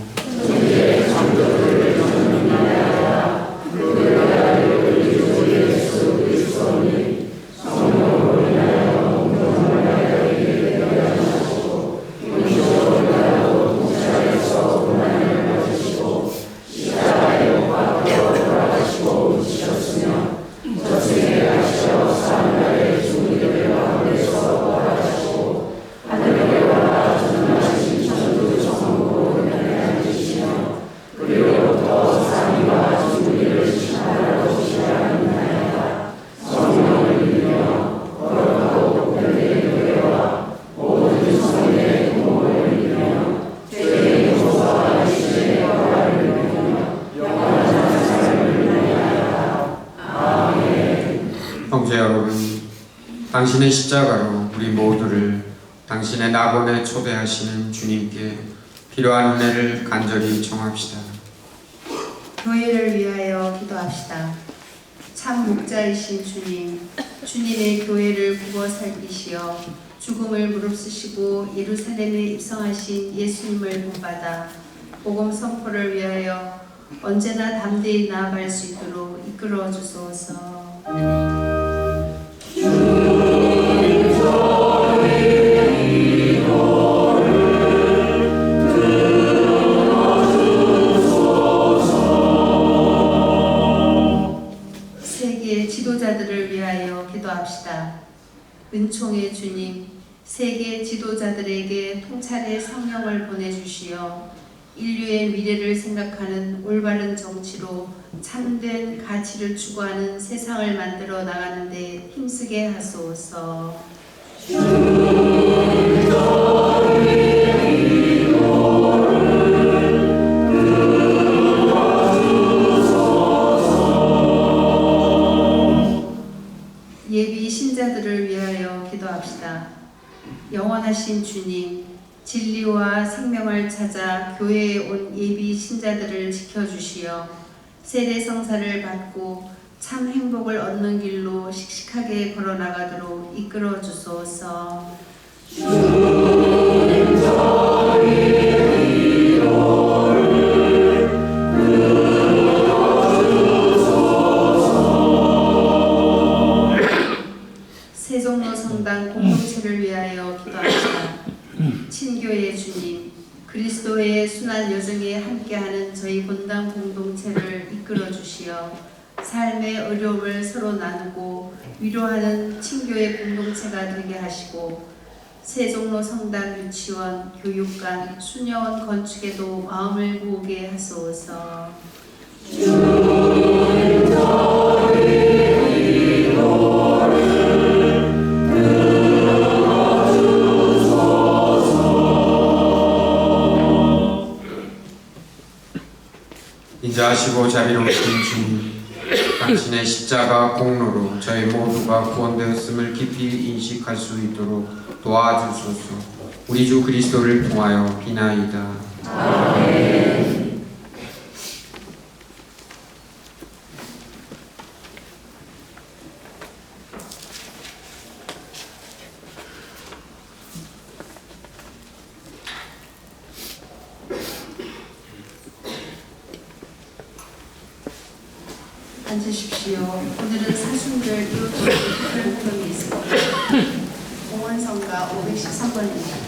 Speaker 2: 형제 여러분, 당신의 십자가로 우리 모두를 당신의 낙원에 초대하시는 주님께 필요한 은혜를 간절히 청합시다.
Speaker 1: 교회를 위하여 기도합시다. 참 목자이신 주님, 주님의 교회를 굽어 살리시어 죽음을 무릅쓰시고 예루살렘에 입성하신 예수님을 본받아 복음 선포를 위하여 언제나 담대히 나아갈 수 있도록 이끌어 주소서. 세계 지도자들을 위하여 기도합시다. 은총의 주님, 세계 지도자들에게 통찰의 성령을 보내주시어 인류의 미래를 생각하는 올바른 정치로 참된 가치를 추구하는 세상을 만들어 나가는 데 힘쓰게 하소서. 예비 신자들을 위하여 기도합시다. 영원하신 주님, 진리와 생명을 찾아 교회에 온 예비 신자들을 지켜주시어 세례 성사를 받고 참 행복을 얻는 길로 씩씩하게 걸어나가도록 이끌어 주소서. 세종로 성당 공동체를 위하여 기도합시다. 친교의 주님, 그리스도의 순환 여정에 함께하는 저희 본당 공동체를 이끌어 주시어 삶의 어려움을 서로 나누고 위로하는 친교의 공동체가 되게 하시고 세종로 성당 유치원, 교육관, 수녀원 건축에도 마음을 모으게 하소서.
Speaker 2: 위대하시고 자비로우신 주님, 당신의 십자가 공로로 저희 모두가 구원되었음을 깊이 인식할 수 있도록 도와주소서. 우리 주 그리스도를 통하여 비나이다.
Speaker 4: 아멘.
Speaker 1: 앉으십시오. 오늘은 사순절 이웃들 특별 호명이 있습니다. 공원성가 513번입니다.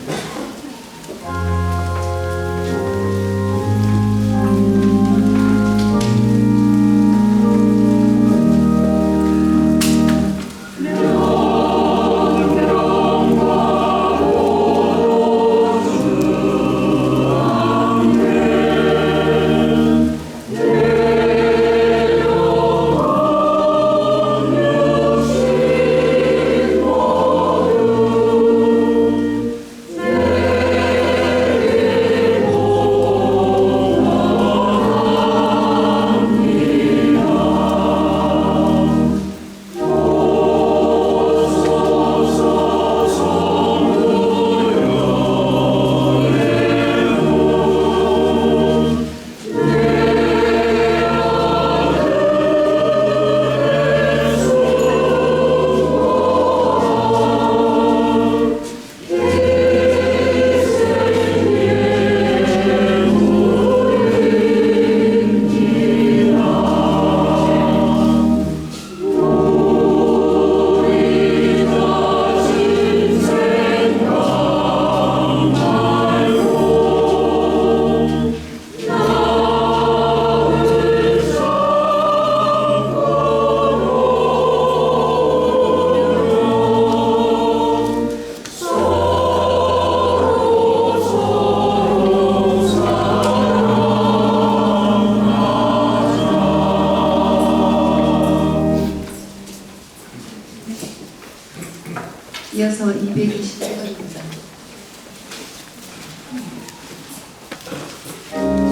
Speaker 1: 이어서 221번입니다.
Speaker 4: 아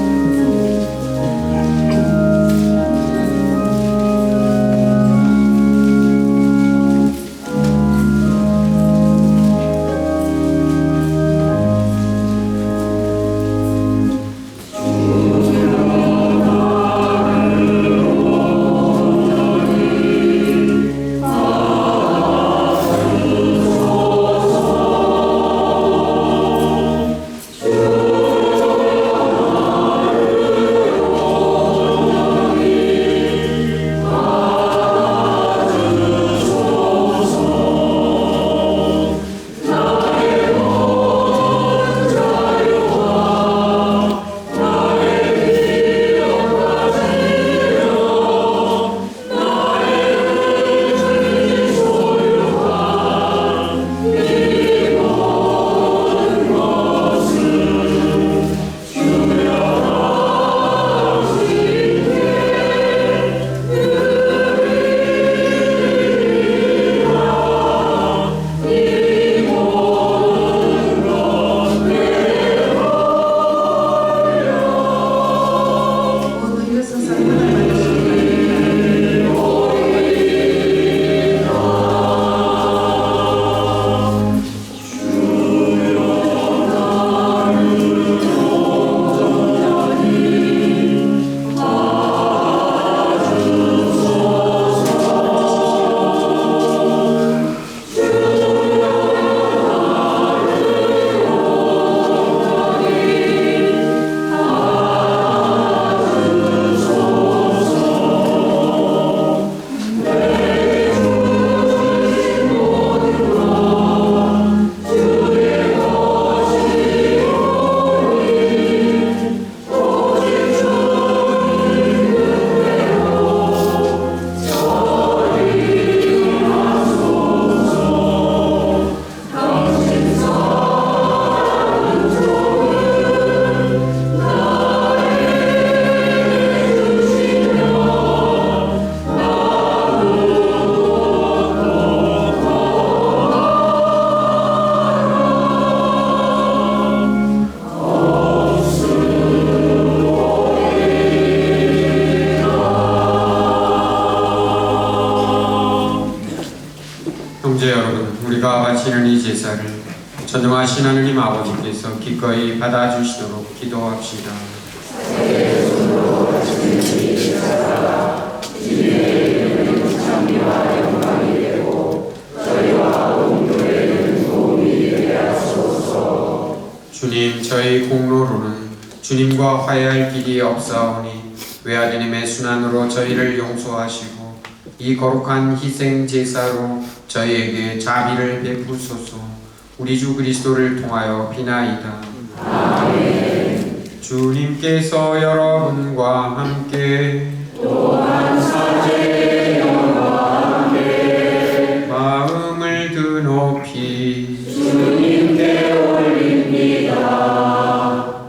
Speaker 2: 우리가 바치는 이 제사를 전능하신 하느님 아버지께서 기꺼이 받아주시도록 기도합시다. 주님, 저희 공로로는 주님과 화해할 길이 없사오니 외아드님의 순환으로 저희를 용서하시고 이 거룩한 희생 제사로 저희에게 자비를 베푸소서. 우리 주 그리스도를 통하여 비나이다. 아멘. 주님께서 여러분과 함께 또한 사제의 영과 함께 마음을 드높이 주님께 올립니다.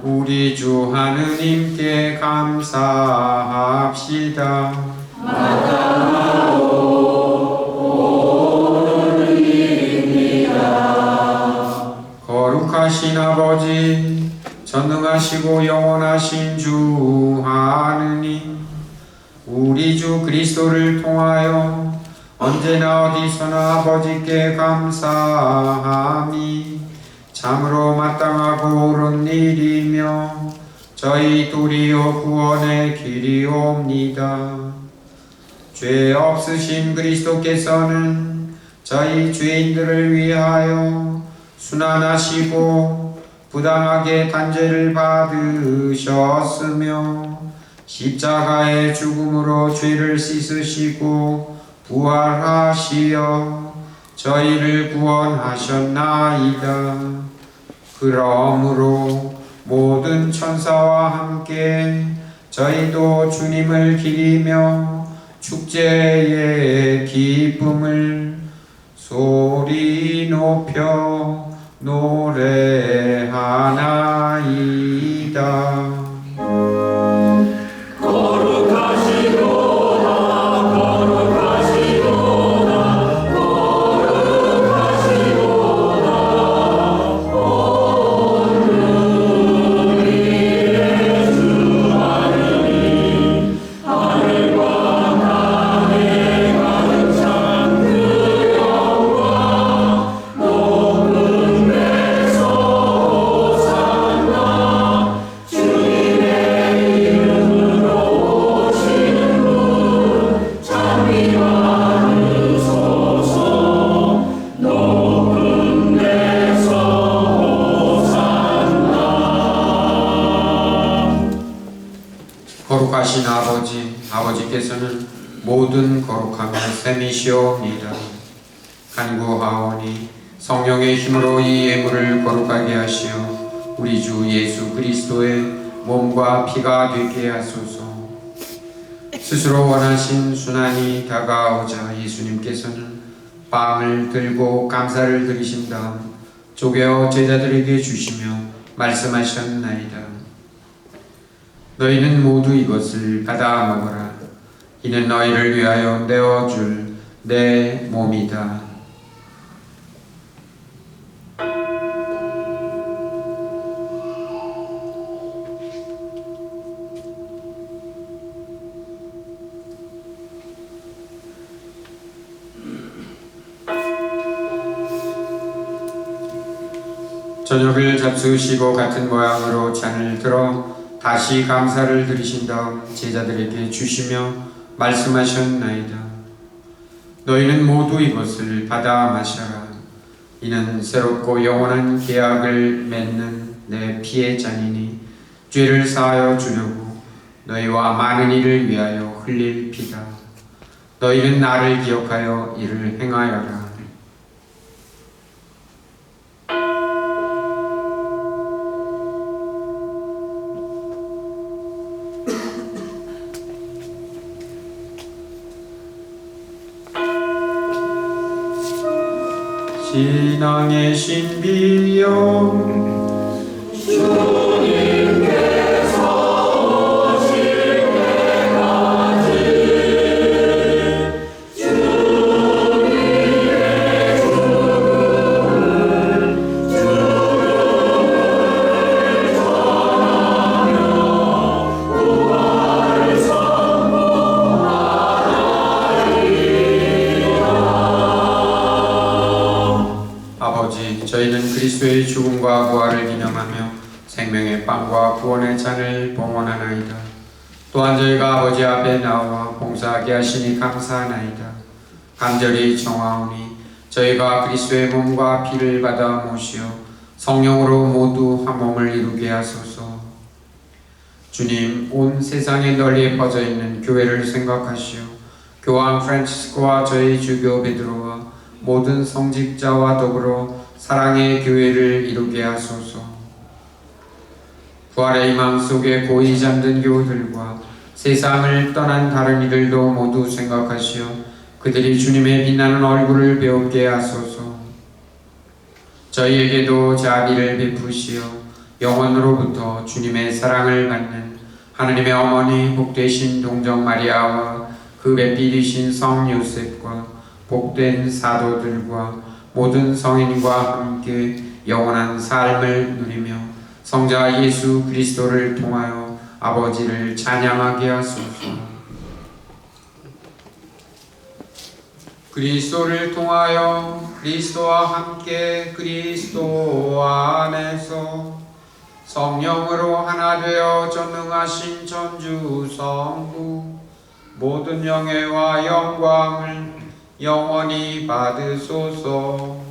Speaker 2: 우리 주 하느님께 감사합시다. 거룩하신 아버지, 전능하시고 영원하신 주 하느님, 우리 주 그리스도를 통하여 언제나 어디서나 아버지께 감사함이 참으로 마땅하고 옳은 일이며 저희 도리어 구원의 길이옵니다. 죄 없으신 그리스도께서는 저희 죄인들을 위하여 순환하시고 부당하게 단죄를 받으셨으며 십자가의 죽음으로 죄를 씻으시고 부활하시어 저희를 구원하셨나이다. 그러므로 모든 천사와 함께 저희도 주님을 기리며 축제의 기쁨을 소리 높여 노래하나이다. 거룩하신 아버지께서는 모든 거룩함의 셈이시옵니다. 간구하오니 성령의 힘으로 이 예물을 거룩하게 하시어 우리 주 예수 그리스도의 몸과 피가 되게 하소서. 스스로 원하신 순환이 다가오자 예수님께서는 빵을 들고 감사를 드리신 다음 쪼개어 제자들에게 주시며 말씀하셨나이다. 너희는 모두 이것을 받아 먹어라. 이는 너희를 위하여 내어줄 내 몸이다. 저녁을 잡수시고 같은 모양으로 잔을 들어 다시 감사를 드리신 다음 제자들에게 주시며 말씀하셨나이다. 너희는 모두 이것을 받아 마셔라. 이는 새롭고 영원한 계약을 맺는 내 피의 잔이니 죄를 사하여 주려고 너희와 많은 이를 위하여 흘릴 피다. 너희는 나를 기억하여 이를 행하여라. 신앙의 신비여 주님께서 오실 때까지 주님의 죽음을 전하며 부활을 선포하리라. 그리스도의 죽음과 부활을 기념하며 생명의 빵과 구원의 잔을 봉헌하나이다. 또한 저희가 아버지 앞에 나와 봉사하게 하시니 감사하나이다. 간절히 청하오니 저희가 그리스도의 몸과 피를 받아 모시어 성령으로 모두 한 몸을 이루게 하소서. 주님, 온 세상에 널리 퍼져 있는 교회를 생각하시오. 교황 프란치스코와 저희 주교 베드로와 모든 성직자와 더불어 사랑의 교회를 이루게 하소서. 부활의 희망 속에 고이 잠든 교우들과 세상을 떠난 다른 이들도 모두 생각하시어 그들이 주님의 빛나는 얼굴을 배우게 하소서. 저희에게도 자비를 베푸시어 영원으로부터 주님의 사랑을 받는 하느님의 어머니 복되신 동정 마리아와 그 뱃비리신 성 요셉과 복된 사도들과 모든 성인과 함께 영원한 삶을 누리며 성자 예수 그리스도를 통하여 아버지를 찬양하게 하소서. 그리스도를 통하여 그리스도와 함께 그리스도 안에서 성령으로 하나 되어 전능하신 전주 성부 모든 영예와 영광을 영원히 받으소서.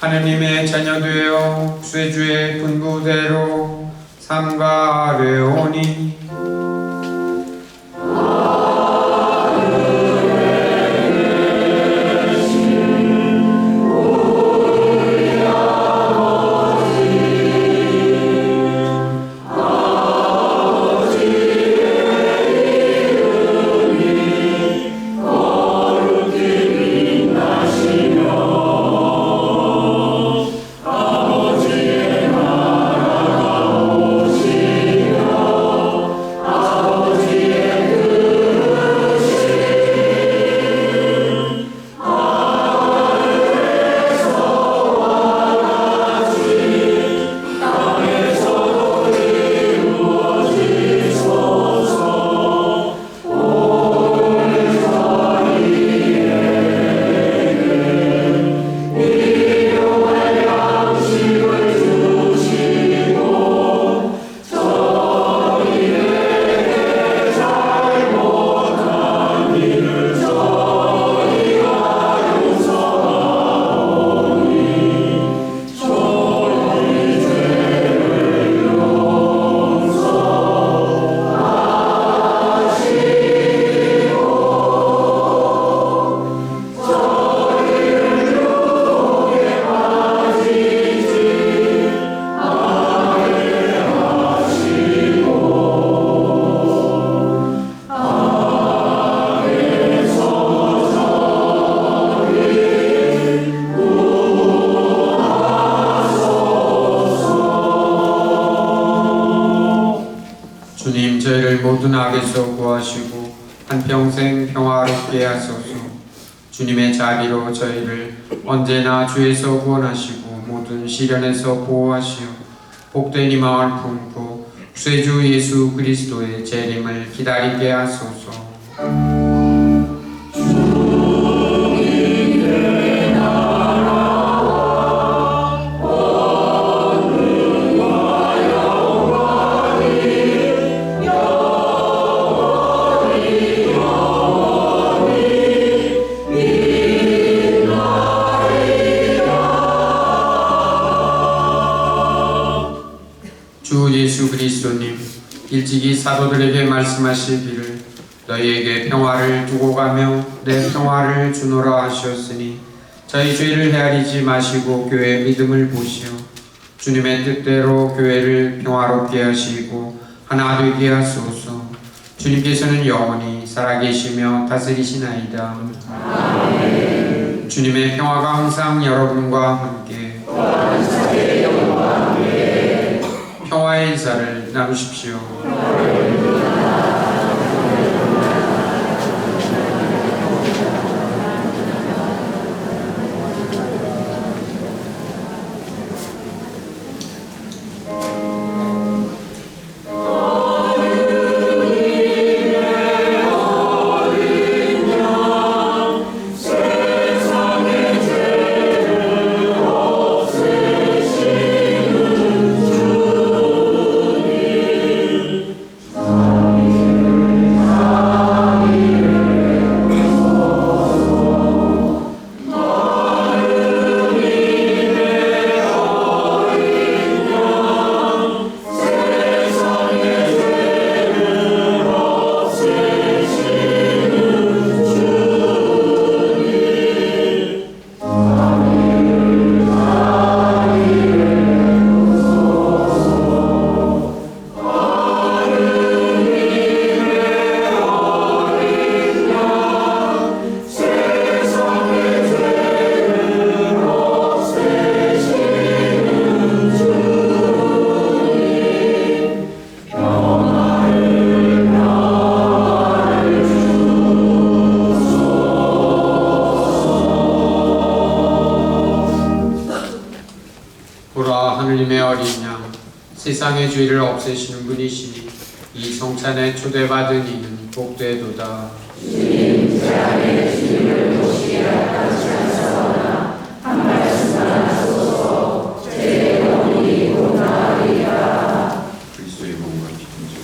Speaker 2: 하느님의 자녀되어 쇠주의 분부대로 삼가되오니 주님, 저희를 모든 악에서 구하시고 한평생 평화롭게 하소서. 주님의 자비로 저희를 언제나 죄에서 구원하시고 모든 시련에서 보호하시어 복된 희망을 품고 쇠주 예수 그리스도의 재림을 기다리게 하소서. 주 예수 그리스도님, 일찍이 사도들에게 말씀하시기를 너희에게 평화를 두고 가며 내 평화를 주노라 하셨으니 저희 죄를 헤아리지 마시고 교회의 믿음을 보시어 주님의 뜻대로 교회를 평화롭게 하시고 하나 되게 하소서. 주님께서는 영원히 살아계시며 다스리시나이다. 아멘. 주님의 평화가 항상 여러분과 함께 평화의 인사를 나누십시오. 세상의 죄를 없애시는 분이시니 이 성찬에 초대받은 이는 복되도다.
Speaker 4: 주님, 제 안에 주님을 모시게 하지 않사오나 한 말씀만 하소서. 제 영혼이 고나리라.
Speaker 2: 그리스도의 몸과 피든지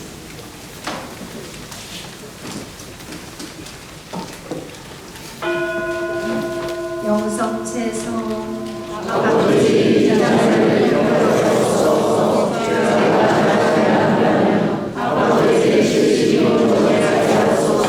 Speaker 1: 영성체성
Speaker 4: 아버지, 이 잔을 여겨주소서. 제가 나가면 아버지의 주시기로 하소서.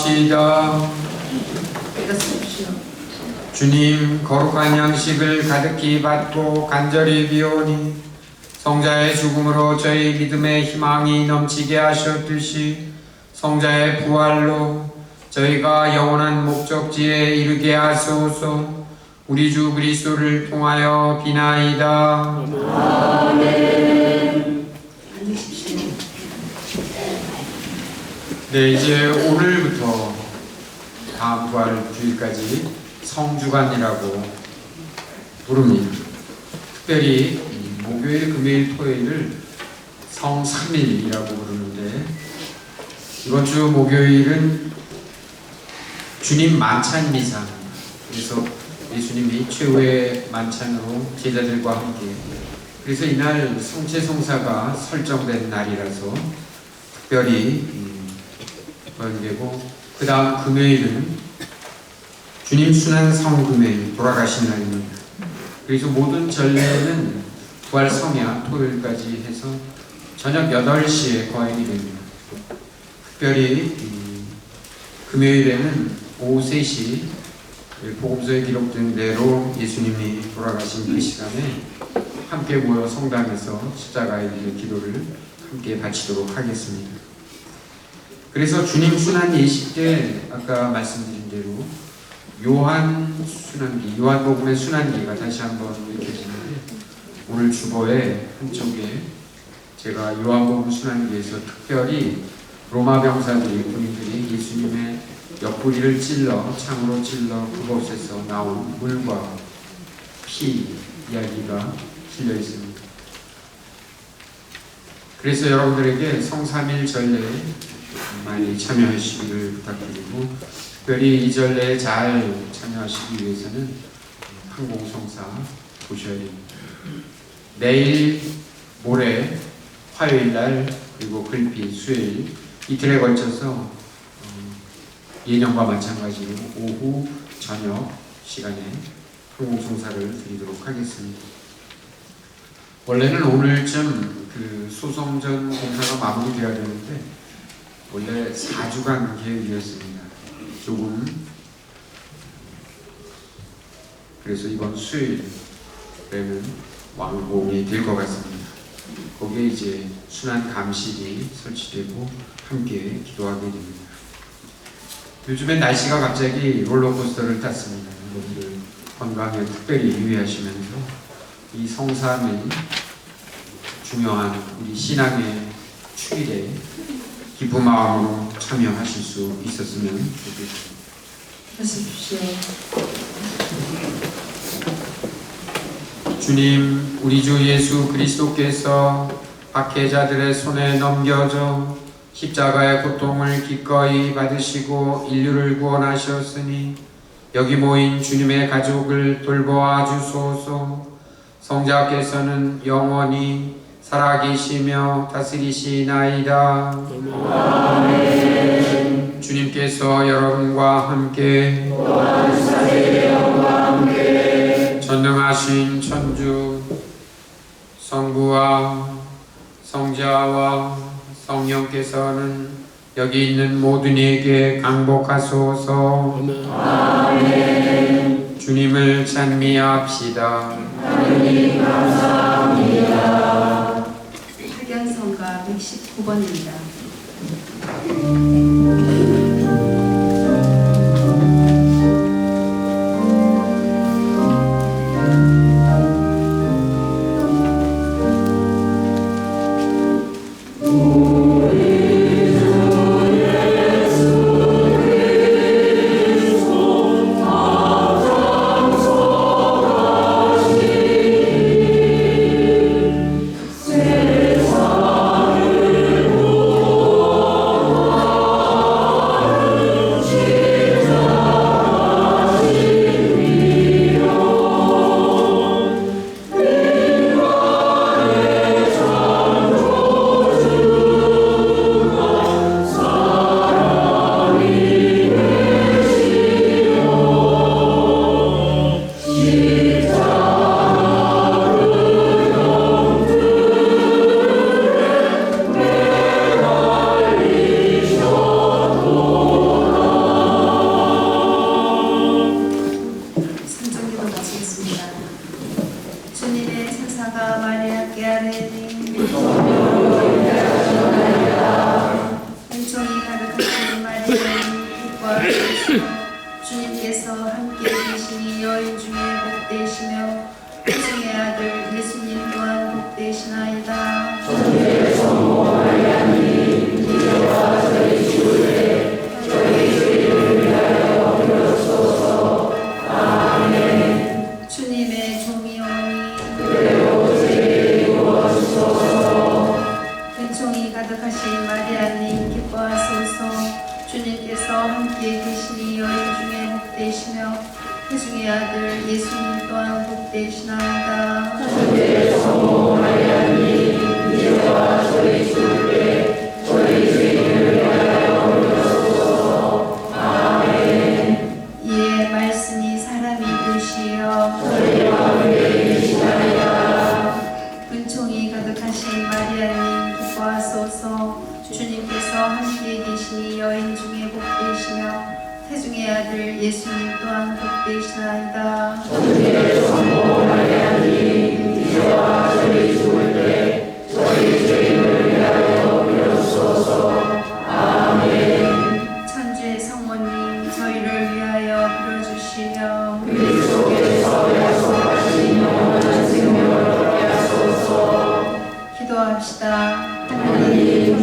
Speaker 2: 기도합시다.
Speaker 1: 일어서십시오.
Speaker 2: 주님, 거룩한 양식을 가득히 받고 간절히 비오니 성자의 죽음으로 저희 믿음의 희망이 넘치게 하셨듯이 성자의 부활로 저희가 영원한 목적지에 이르게 하소서. 우리 주 그리스도를 통하여 비나이다.
Speaker 1: 앉으십시오.
Speaker 2: 네, 이제 오늘부터 다음 부활 주일까지 성주간이라고 부릅니다. 특별히 목요일, 금요일, 토요일을 성삼일이라고 부르는데 이번 주 목요일은 주님 만찬 미사. 그래서 예수님이 최후의 만찬으로 제자들과 함께, 그래서 이날 성체성사가 설정된 날이라서 특별히 번개고, 그 다음 금요일은 주님 순환 성금요일, 돌아가신 날입니다. 그래서 모든 전례는 부활 성야 토요일까지 해서 저녁 8시에 거행이 됩니다. 특별히 금요일에는 오후 3시 복음서에 기록된 대로 예수님이 돌아가신 그 시간에 함께 모여 성당에서 십자가의 기도를 함께 바치도록 하겠습니다. 그래서 주님 순환 예식 때 아까 말씀드린 대로 요한 순환기, 요한복음의 순환기가 다시 한번 읽혀지는데, 오늘 주보의 한쪽에 제가 요한복음 순환기에서 특별히 로마 병사들이, 군인들이 예수님의 옆구리를 찔러, 창으로 찔러 그곳에서 나온 물과 피 이야기가 실려 있습니다. 그래서 여러분들에게 성삼일 전례에 많이 참여하시기를 부탁드리고, 특별히 이 전례에 잘 참여하시기 위해서는 항공성사 보셔야 됩니다. 내일, 모레, 화요일날, 그리고 글피, 수요일 이틀에 걸쳐서 예년과 마찬가지로 오후, 저녁 시간에 항공성사를 드리도록 하겠습니다. 원래는 오늘쯤 그 소성전 공사가 마무리되어야 되는데 원래 4주간 계획이었습니다. 조금 그래서 이번 수요일에는 완공이 될 것 같습니다. 거기에 이제 순환 감실이 설치되고 함께 기도하게 됩니다. 요즘엔 날씨가 갑자기 롤러코스터를 탔습니다. 여러분들 건강에 특별히 유의하시면서 이 성삼일 중요한 우리 신앙의 축일에 기쁜 마음으로 참여하실 수 있었으면 좋겠습니다.
Speaker 1: 하십시오.
Speaker 2: 주님, 우리 주 예수 그리스도께서 박해자들의 손에 넘겨져 십자가의 고통을 기꺼이 받으시고 인류를 구원하셨으니 여기 모인 주님의 가족을 돌보아 주소서. 성자께서는 영원히 살아계시며 다스리시나이다. 아멘. 주님께서 여러분과 함께 전능하신 천주 성부와 성자와 성령께서는 여기 있는 모든 이에게 강복하소서. 아멘. 주님을 찬미합시다. 하나님 감사합니다.
Speaker 1: 학연성가 119번입니다. 주님의 천사가 마리아께 아뢰니 은총이 가득하신 마리아님 기뻐하소서. 주님께서 함께 계시니 여인 중에 복되시며 태중의 아들 예수님 또한 복되시나이다. 주님의 종이 오니 은총이 가득하신 마리아님 기뻐하소서. 주님께서 함께 계시니 여인 중에 복되시며 태중의 아들 예수님 또한 복되시나이다. 이에 말씀이 사람이 되시어 은총이 가득하신 마리아님 기뻐하소서. 주님께서 함께 계시니 여인 중에 복되시며 태중의 아들 예수님 또한 복되시나이다. 천주의 성모님 저희를 위하여 빌어주시며 기도합시다. 하나님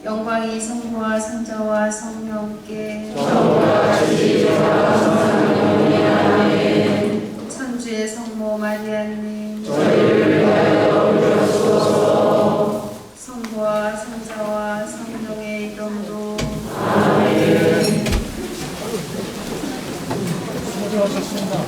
Speaker 1: 영광이 성부와 성자와 성령께 천주의 성모 마리아님 성부와 성자와 성령의 이름으로
Speaker 3: 수고하셨습니다.